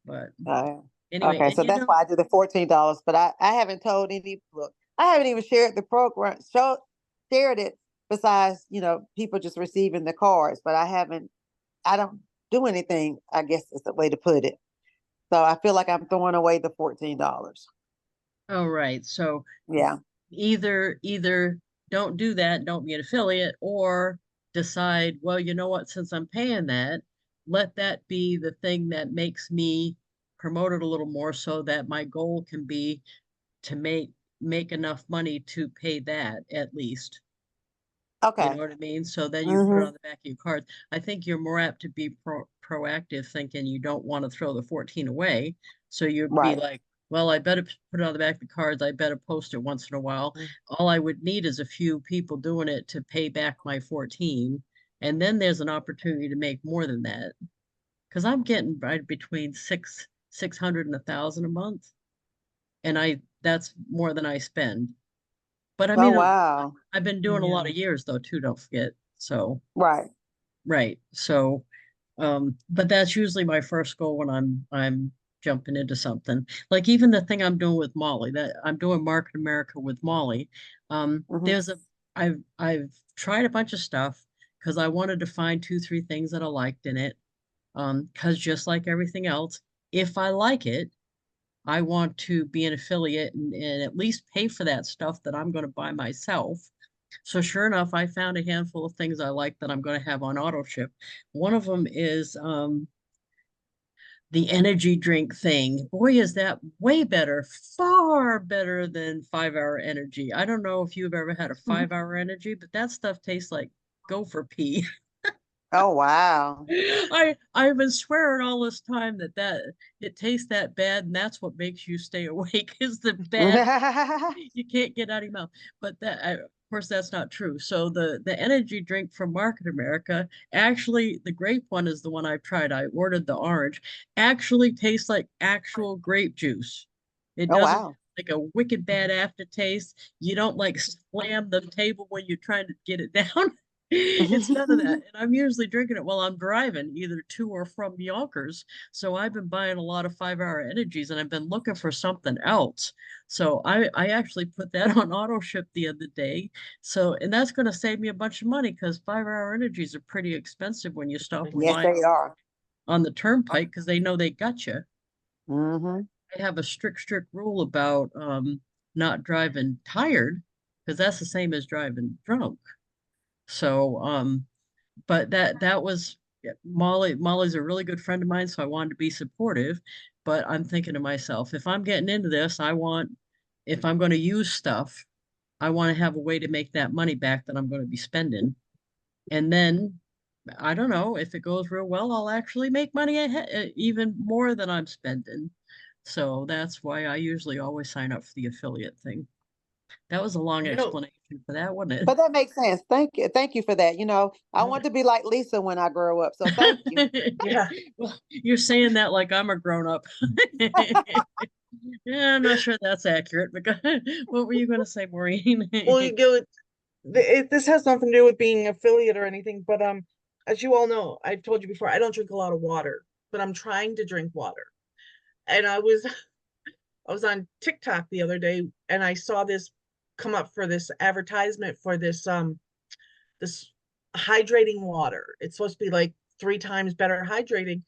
But Uh, anyway, okay. and So that's why I did the $14. But I haven't told any look. I haven't even shared the program, shared it besides, people just receiving the cards, but I don't do anything, I guess is the way to put it. So I feel like I'm throwing away the $14. all right. So Yeah. either don't do that, don't be an affiliate, or decide, well, you know what, since I'm paying that, let that be the thing that makes me promote it a little more so that my goal can be to make enough money to pay that at least. You know Okay. what I mean? So then you put it Mm-hmm. on the back of your cards. I think you're more apt to be proactive, thinking you don't want to throw the 14 away. So you'd be Right. like, well, I better put it on the back of the cards. I better post it once in a while. All I would need is a few people doing it to pay back my 14. And then there's an opportunity to make more than that. Because I'm getting right between 600 and 1,000 a month. And that's more than I spend. But I Oh, mean, wow. I've been doing a lot Yeah. of years though, too, don't forget. So, Right. right. So, but that's usually my first goal when I'm jumping into something. Like even the thing I'm doing with Molly, that I'm doing Market America with Molly. Mm-hmm. There's a I've tried a bunch of stuff because I wanted to find two, three things that I liked in it. Because just like everything else, if I like it, I want to be an affiliate and at least pay for that stuff that I'm going to buy myself. So sure enough, I found a handful of things I like that I'm going to have on auto ship. One of them is the energy drink thing. Boy, is that way better, far better than 5 Hour Energy. I don't know if you've ever had a 5 Hour Energy, but that stuff tastes like gopher pea. Oh, wow. I've been swearing all this time that it tastes that bad, and that's what makes you stay awake is the bad you can't get out of your mouth. But of course, that's not true. So the energy drink from Market America, actually, the grape one is the one I've tried. I ordered the orange. Actually tastes like actual grape juice. It Oh, doesn't wow. like a wicked bad aftertaste. You don't like slam the table when you're trying to get it down. It's none of that. And I'm usually drinking it while I'm driving, either to or from Yonkers. So I've been buying a lot of 5 Hour Energies and I've been looking for something else. So I actually put that on auto ship the other day. So, and that's going to save me a bunch of money because 5 Hour Energies are pretty expensive when you stop and Yes, buy they are. on the turnpike because they know they got you. Mm-hmm. I have a strict rule about not driving tired because that's the same as driving drunk. So, but that was Molly's a really good friend of mine, so I wanted to be supportive. But I'm thinking to myself, if I'm getting into this, if I'm going to use stuff, I want to have a way to make that money back that I'm going to be spending. And then I don't know if it goes real well, I'll actually make money even more than I'm spending. So that's why I usually always sign up for the affiliate thing. That was a long You know, explanation for that, wasn't it? But that makes sense. Thank you for that. I want to be like Lisa when I grow up. So thank you. yeah. Well, you're saying that like I'm a grown up. Yeah, I'm not sure that's accurate, but what were you going to say, Maureen? Well, this has nothing to do with being affiliate or anything, but as you all know, I've told you before, I don't drink a lot of water, but I'm trying to drink water. And I was on TikTok the other day and I saw this come up for this advertisement for this hydrating water. It's supposed to be like 3 times better hydrating,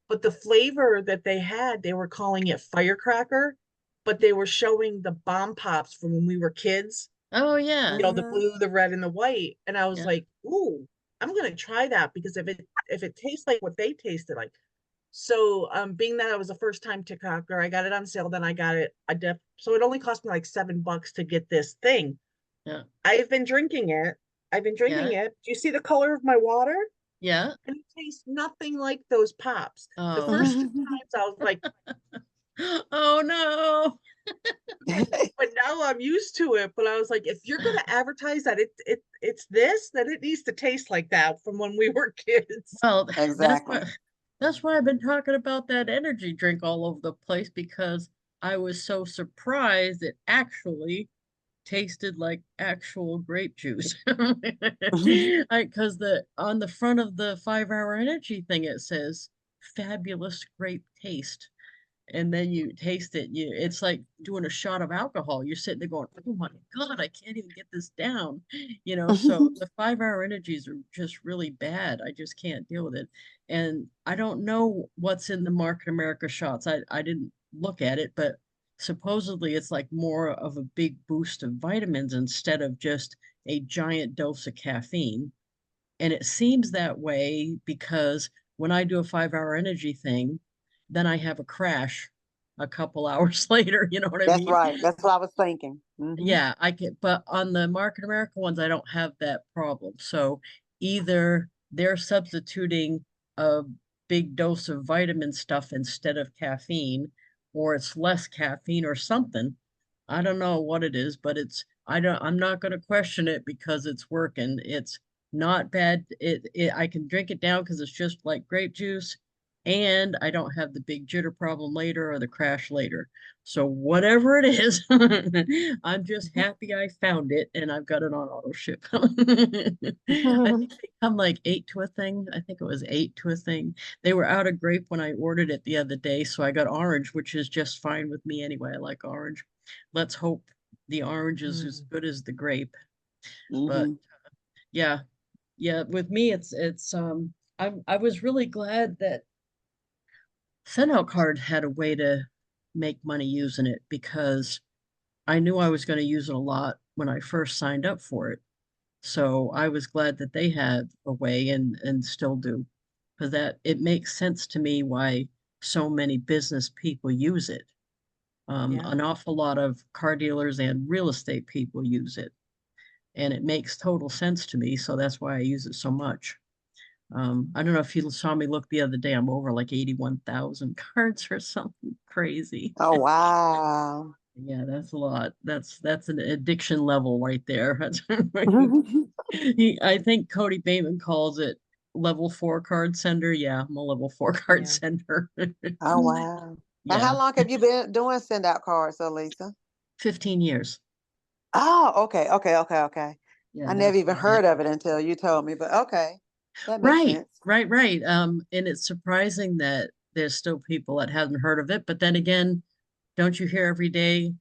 but the flavor that they had, they were calling it firecracker, but they were showing the bomb pops from when we were kids, Oh yeah, the blue, the red, and the white. And I was yeah, like, ooh, I'm gonna try that because if it tastes like what they tasted like. So being that I was a first time TikToker, I got it on sale, then I got it so it only cost me like $7 to get this thing. yeah, I've been drinking it. I've been drinking yeah, it. Do you see the color of my water? yeah. And it tastes nothing like those pops. The Oh, first 2 times I was like, oh no. but now I'm used to it. But I was like, if you're gonna advertise that it's this, then it needs to taste like that from when we were kids. Well, Exactly. that's why I've been talking about that energy drink all over the place because I was so surprised it actually tasted like actual grape juice. Because on the front of the 5 Hour Energy thing it says fabulous grape taste. And then you taste it, it's like doing a shot of alcohol. You're sitting there going, oh my God, I can't even get this down. So the 5 Hour Energies are just really bad. I just can't deal with it. And I don't know what's in the Market America shots. I didn't look at it, but supposedly it's like more of a big boost of vitamins instead of just a giant dose of caffeine. And it seems that way because when I do a 5 Hour Energy thing, then I have a crash a couple hours later. You know what I That's mean? right. That's what I was thinking. Yeah, I can, but on the Market America ones, I don't have that problem. So either they're substituting a big dose of vitamin stuff instead of caffeine, or it's less caffeine or something. I don't know what it is, but I'm not going to question it because it's working. It's not bad. I can drink it down because it's just like grape juice and I don't have the big jitter problem later or the crash later. So whatever it is, I'm just happy I found it and I've got it on auto ship. I think they come like 8 to a thing. I think it was 8 to a thing. They were out of grape when I ordered it the other day, so I got orange, which is just fine with me anyway. I like orange. Let's hope the orange is as good as the grape. But yeah, yeah, with me I was really glad that SendOutCard had a way to make money using it because I knew I was going to use it a lot when I first signed up for it. So I was glad that they had a way and still do because that it makes sense to me why so many business people use it. Yeah. An awful lot of car dealers and real estate people use it, and it makes total sense to me. So that's why I use it so much. I don't know if you saw me look the other day. I'm over like 81,000 cards or something crazy. Oh, wow. Yeah, that's a lot. That's an addiction level right there. I think Cody Bateman calls it level 4 card sender. Yeah, I'm a level 4 card Yeah. sender. Oh, wow. And how Yeah, long have you been doing send out cards, Lisa? 15 years. Oh, okay. Yeah, I never that's even about it. heard of it until you told me, but okay. That makes Right, sense. right. And it's surprising that there's still people that haven't heard of it. But then again, don't you hear every day?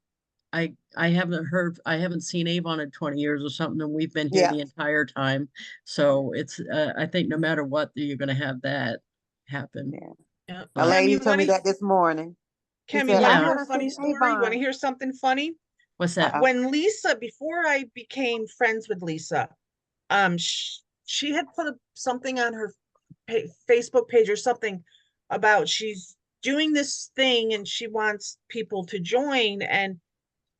I haven't seen Avon in 20 years or something, and we've been here Yeah. the entire time. So it's I think no matter what, you're gonna have that happen. Yeah. Yeah. A But lady Cami, told me that this morning. She You said, want to I yeah, hear a haven't funny seen story? You want to Avon. hear something funny? what's that? Uh-oh. When before I became friends with Lisa, she had put something on her Facebook page or something about she's doing this thing and she wants people to join. And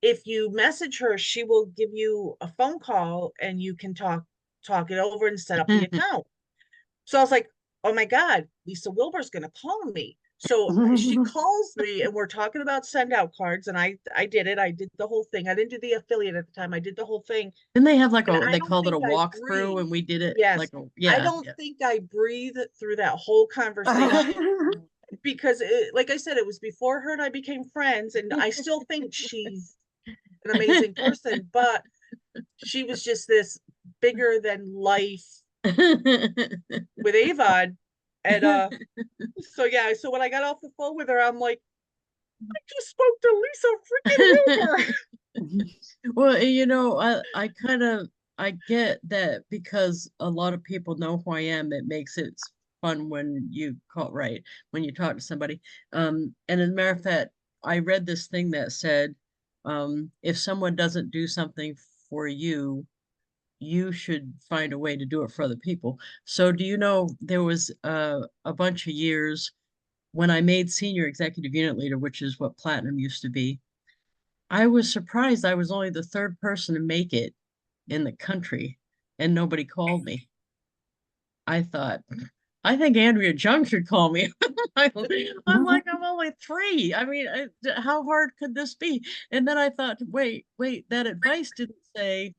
if you message her, she will give you a phone call and you can talk it over and set up the account. So I was like, oh my God, Lisa Wilber's going to call me. So she calls me and we're talking about SendOutCards, and I did it. I did the whole thing. I didn't do the affiliate at the time. I did the whole thing. Didn't they have like And a, I they don't called it a think I walkthrough breathed. and we did it Yes. like, I yeah. don't think I breathed through that whole conversation because like I said, it was before her and I became friends, and I still think she's an amazing person, but she was just this bigger than life with Avon. And so yeah, so when I got off the phone with her, I'm like, I just spoke to Lisa freaking Wilber. Well, I kind of, I get that because a lot of people know who I am. It makes it fun when you call, right, when you talk to somebody. And as a matter of fact, I read this thing that said, if someone doesn't do something for you, you should find a way to do it for other people. So do you know there was a bunch of years when I made senior executive unit leader, which is what platinum used to be. I was surprised I was only the third person to make it in the country and nobody called me. I thought, I think Andrea Jung should call me. I'm like, I'm only three. I mean, how hard could this be? And then I thought, wait, that advice didn't say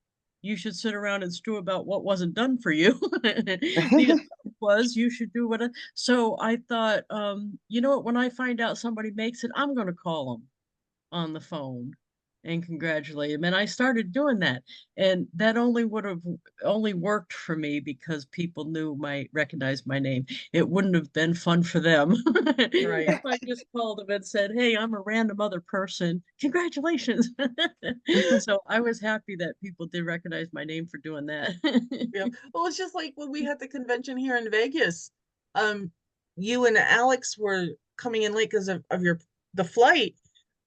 you should sit around and stew about what wasn't done for you. The advice was you should do what. So I thought, you know what? When I find out somebody makes it, I'm going to call them on the phone and congratulate him. And I started doing that. And that only would have only worked for me because people recognized my name. It wouldn't have been fun for them. Right. If I just called them and said, hey, I'm a random other person. Congratulations. So I was happy that people did recognize my name for doing that. Yeah. Well, it's just like when we had the convention here in Vegas. You and Alex were coming in late because of the flight,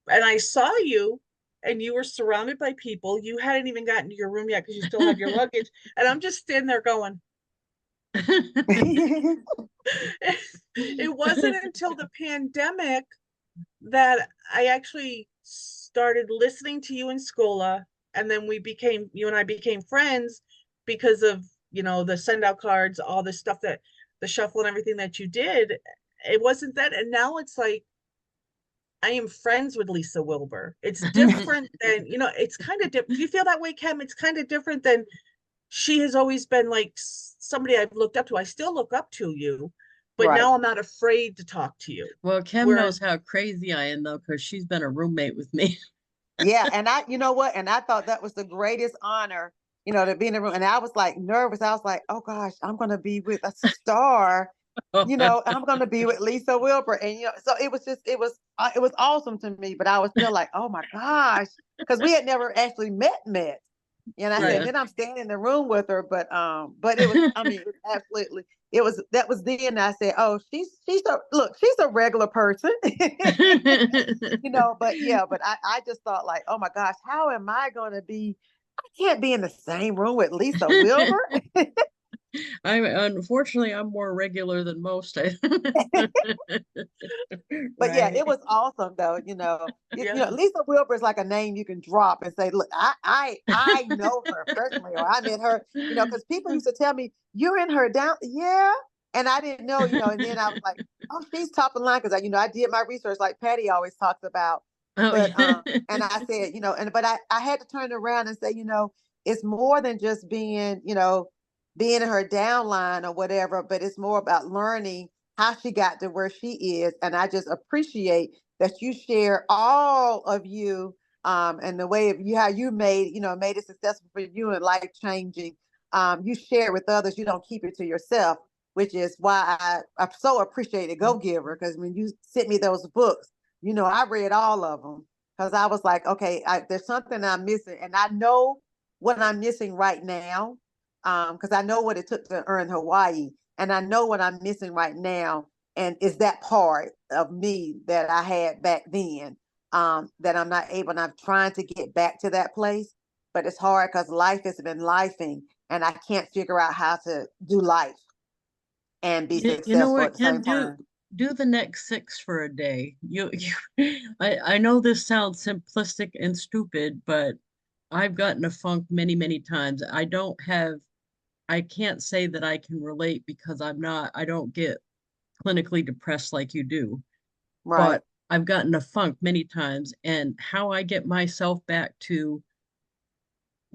and I saw you and you were surrounded by people. You hadn't even gotten to your room yet because you still had your luggage. And I'm just standing there going, it wasn't until the pandemic that I actually started listening to you in Scola. And then you and I became friends because of, the SendOutCards, all the stuff the shuffle and everything that you did. It wasn't that. And now it's like, I am friends with Lisa Wilber. It's different than, it's kind of different. Do you feel that way, Kim? It's kind of different than she has always been like somebody I've looked up to. I still look up to you, but Right. now I'm not afraid to talk to you. Well, Kim Whereas- knows how crazy I am though, because she's been a roommate with me. Yeah, and you know what? And I thought that was the greatest honor, to be in the room. And I was like nervous. I was like, oh gosh, I'm gonna be with a star. I'm gonna be with Lisa Wilber. And so it was awesome to me. But I was still like, oh my gosh, because we had never actually met. And I said, Right. then I'm standing in the room with her. But it was, I mean, it was absolutely, that was then I said, oh, she's a regular person. But yeah, but I just thought like, oh my gosh, how am I gonna be? I can't be in the same room with Lisa Wilber. Unfortunately, I'm more regular than most. But yeah, it was awesome though. Yeah. Lisa Wilber is like a name you can drop and say, look, I know her personally, or I met her, because people used to tell me, you're in her down. Yeah. And I didn't know, and then I was like, oh, she's top of line. Cause I did my research like Patty always talks about. Oh, But, yeah. and I said, but I had to turn around and say, it's more than just being in her downline or whatever, but it's more about learning how she got to where she is. And I just appreciate that you share all of you, and the way of you, how you made it successful for you and life changing. You share with others. You don't keep it to yourself, which is why I so appreciated Go Giver. Because when you sent me those books, I read all of them because I was like, okay, there's something I'm missing. And I know what I'm missing right now, because I know what it took to earn Hawaii. And I know what I'm missing right now. And is that part of me that I had back then, that I'm not able, and I'm trying to get back to that place. But it's hard because life has been lifing and I can't figure out how to do life. and be You know successful at what, the same Ken, time. do the next 6 for a day. I know this sounds simplistic and stupid, but I've gotten a funk many, many times. I can't say that I can relate because I don't get clinically depressed like you do, Right. but I've gotten a funk many times. And how I get myself back to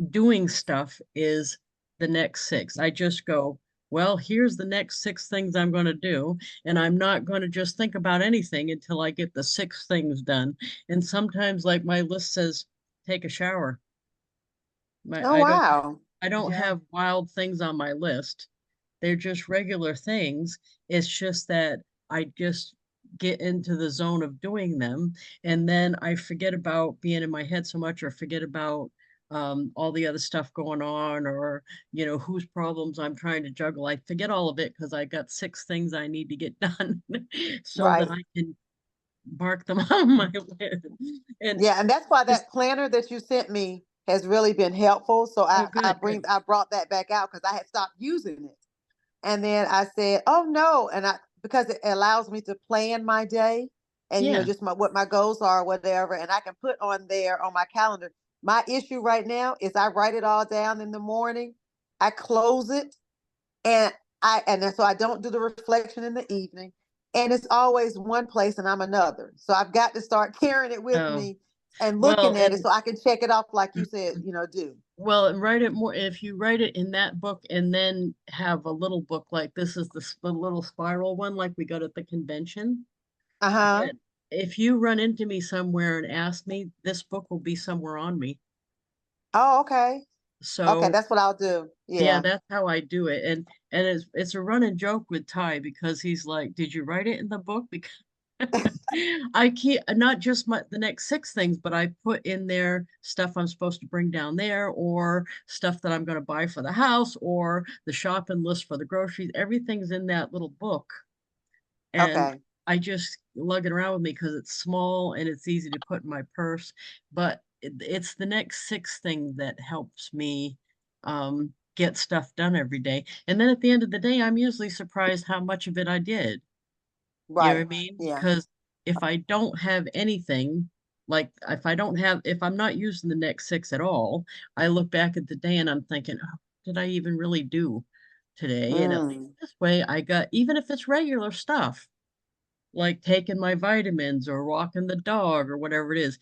doing stuff is the next 6. I just go, well, here's the next 6 things I'm going to do. And I'm not going to just think about anything until I get the 6 things done. And sometimes, like my list says, take a shower. Oh, I don't wow. I don't Yeah. have wild things on my list. They're just regular things. It's just that I just get into the zone of doing them. And then I forget about being in my head so much or forget about all the other stuff going on or, whose problems I'm trying to juggle. I forget all of it because I got 6 things I need to get done so that Right. I can mark them on my list. And Yeah, and that's why just, that planner that you sent me has really been helpful. So oh, good, good. I brought that back out because I had stopped using it. And then I said, "Oh no!" And because it allows me to plan my day and Yeah. just what my goals are, or whatever, and I can put on there on my calendar. My issue right now is I write it all down in the morning, I close it, and so I don't do the reflection in the evening, and it's always one place and I'm another. So I've got to start carrying it with Oh, me and well, looking at it so I can check it off, like you said, do. Well, and write it more, if you write it in that book and then have a little book like this is the little spiral one like we got at the convention. Uh-huh. But if you run into me somewhere and ask me, this book will be somewhere on me. Oh, okay. Okay, So that's what I'll do. yeah, Yeah. that's how I do it. And it's a running joke with Ty because he's like, did you write it in the book? Because I keep not just the next 6 things, but I put in there stuff I'm supposed to bring down there, or stuff that I'm going to buy for the house, or the shopping list for the groceries. Everything's in that little book. And Okay. I just lug it around with me because it's small and it's easy to put in my purse. But it's the next 6 things that helps me get stuff done every day. And then at the end of the day, I'm usually surprised how much of it I did. You know what I Right. mean? Yeah. Because if I don't have anything, like if I'm not using the next 6 at all, I look back at the day and I'm thinking, oh, did I even really do today? And at least Mm. this way, I got, even if it's regular stuff, like taking my vitamins or walking the dog or whatever it is,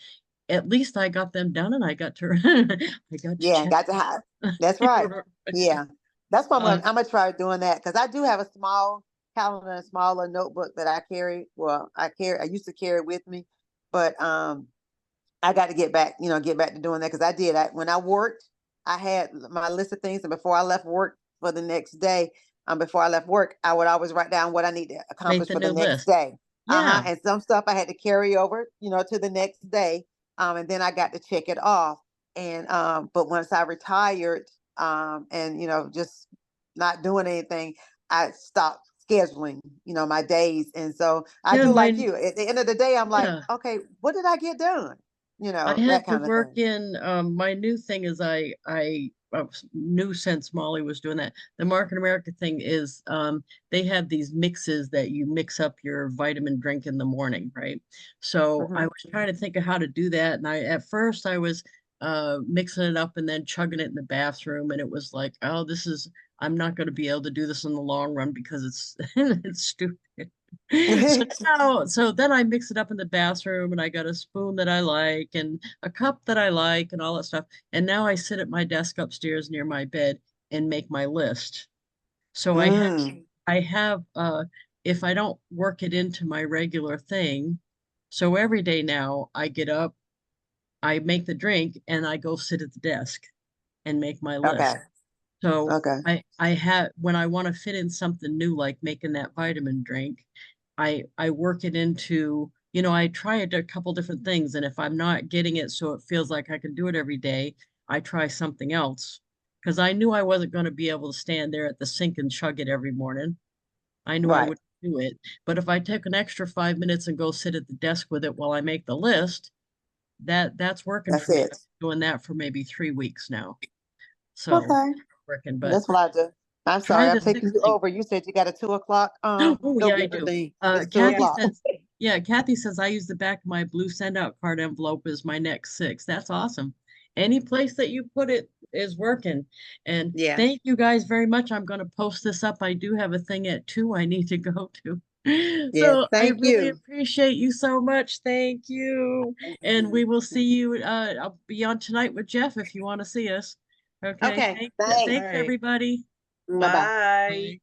at least I got them done and I got to, I got to Yeah, check. got to have. That's right. Yeah. That's why Uh, I'm gonna try doing that because I do have a small calendar and smaller notebook that I carry. Well, I used to carry it with me, but I got to get back to doing that because when I worked, I had my list of things, and before I left work for the next day, before I left work, I would always write down what I need to make accomplish the for the new next list. day. Uh-huh. Yeah. And some stuff I had to carry over, to the next day. And then I got to check it off. And but once I retired, and just not doing anything, I stopped scheduling, my days. And so I Yeah, do like you. At the end of the day, I'm like, yeah. okay, what did I get done? I That had to kind of work thing. in my new thing is I knew since Molly was doing that. The Market America thing is they have these mixes that you mix up your vitamin drink in the morning, right? So I Hmm. was trying to think of how to do that. And at first I was mixing it up and then chugging it in the bathroom. And it was like, oh, I'm not going to be able to do this in the long run because it's it's stupid. So then I mix it up in the bathroom and I got a spoon that I like and a cup that I like and all that stuff. And now I sit at my desk upstairs near my bed and make my list. So Mm, I have if I don't work it into my regular thing, so every day now I get up, I make the drink and I go sit at the desk and make my okay. list. So Okay. I have when I want to fit in something new, like making that vitamin drink, I work it into, I try it a couple different things. And if I'm not getting it so it feels like I can do it every day, I try something else. Because I knew I wasn't going to be able to stand there at the sink and chug it every morning. I knew I Right. would do it. But if I take an extra 5 minutes and go sit at the desk with it while I make the list, that's working That's for me. it. I've been doing that for maybe 3 weeks now. So Okay. working, but That's what I do. I'm Try sorry, I'm the taking you 6 link. over. You said you got a 2 o'clock, Oh, yeah, I November do. thing. It's two Kathy o'clock. says, yeah, Kathy says I use the back of my blue send out card envelope as my next 6. That's awesome. Any place that you put it is working. And Yeah. thank you guys very much. I'm going to post this up. I do have a thing at 2 I need to go to. Yes, So I thank really you. appreciate you so much. Thank you. And we will see you. I'll be on tonight with Jeff if you want to see us. Okay. Okay, thanks. Thanks All right. everybody. Bye-bye. Bye.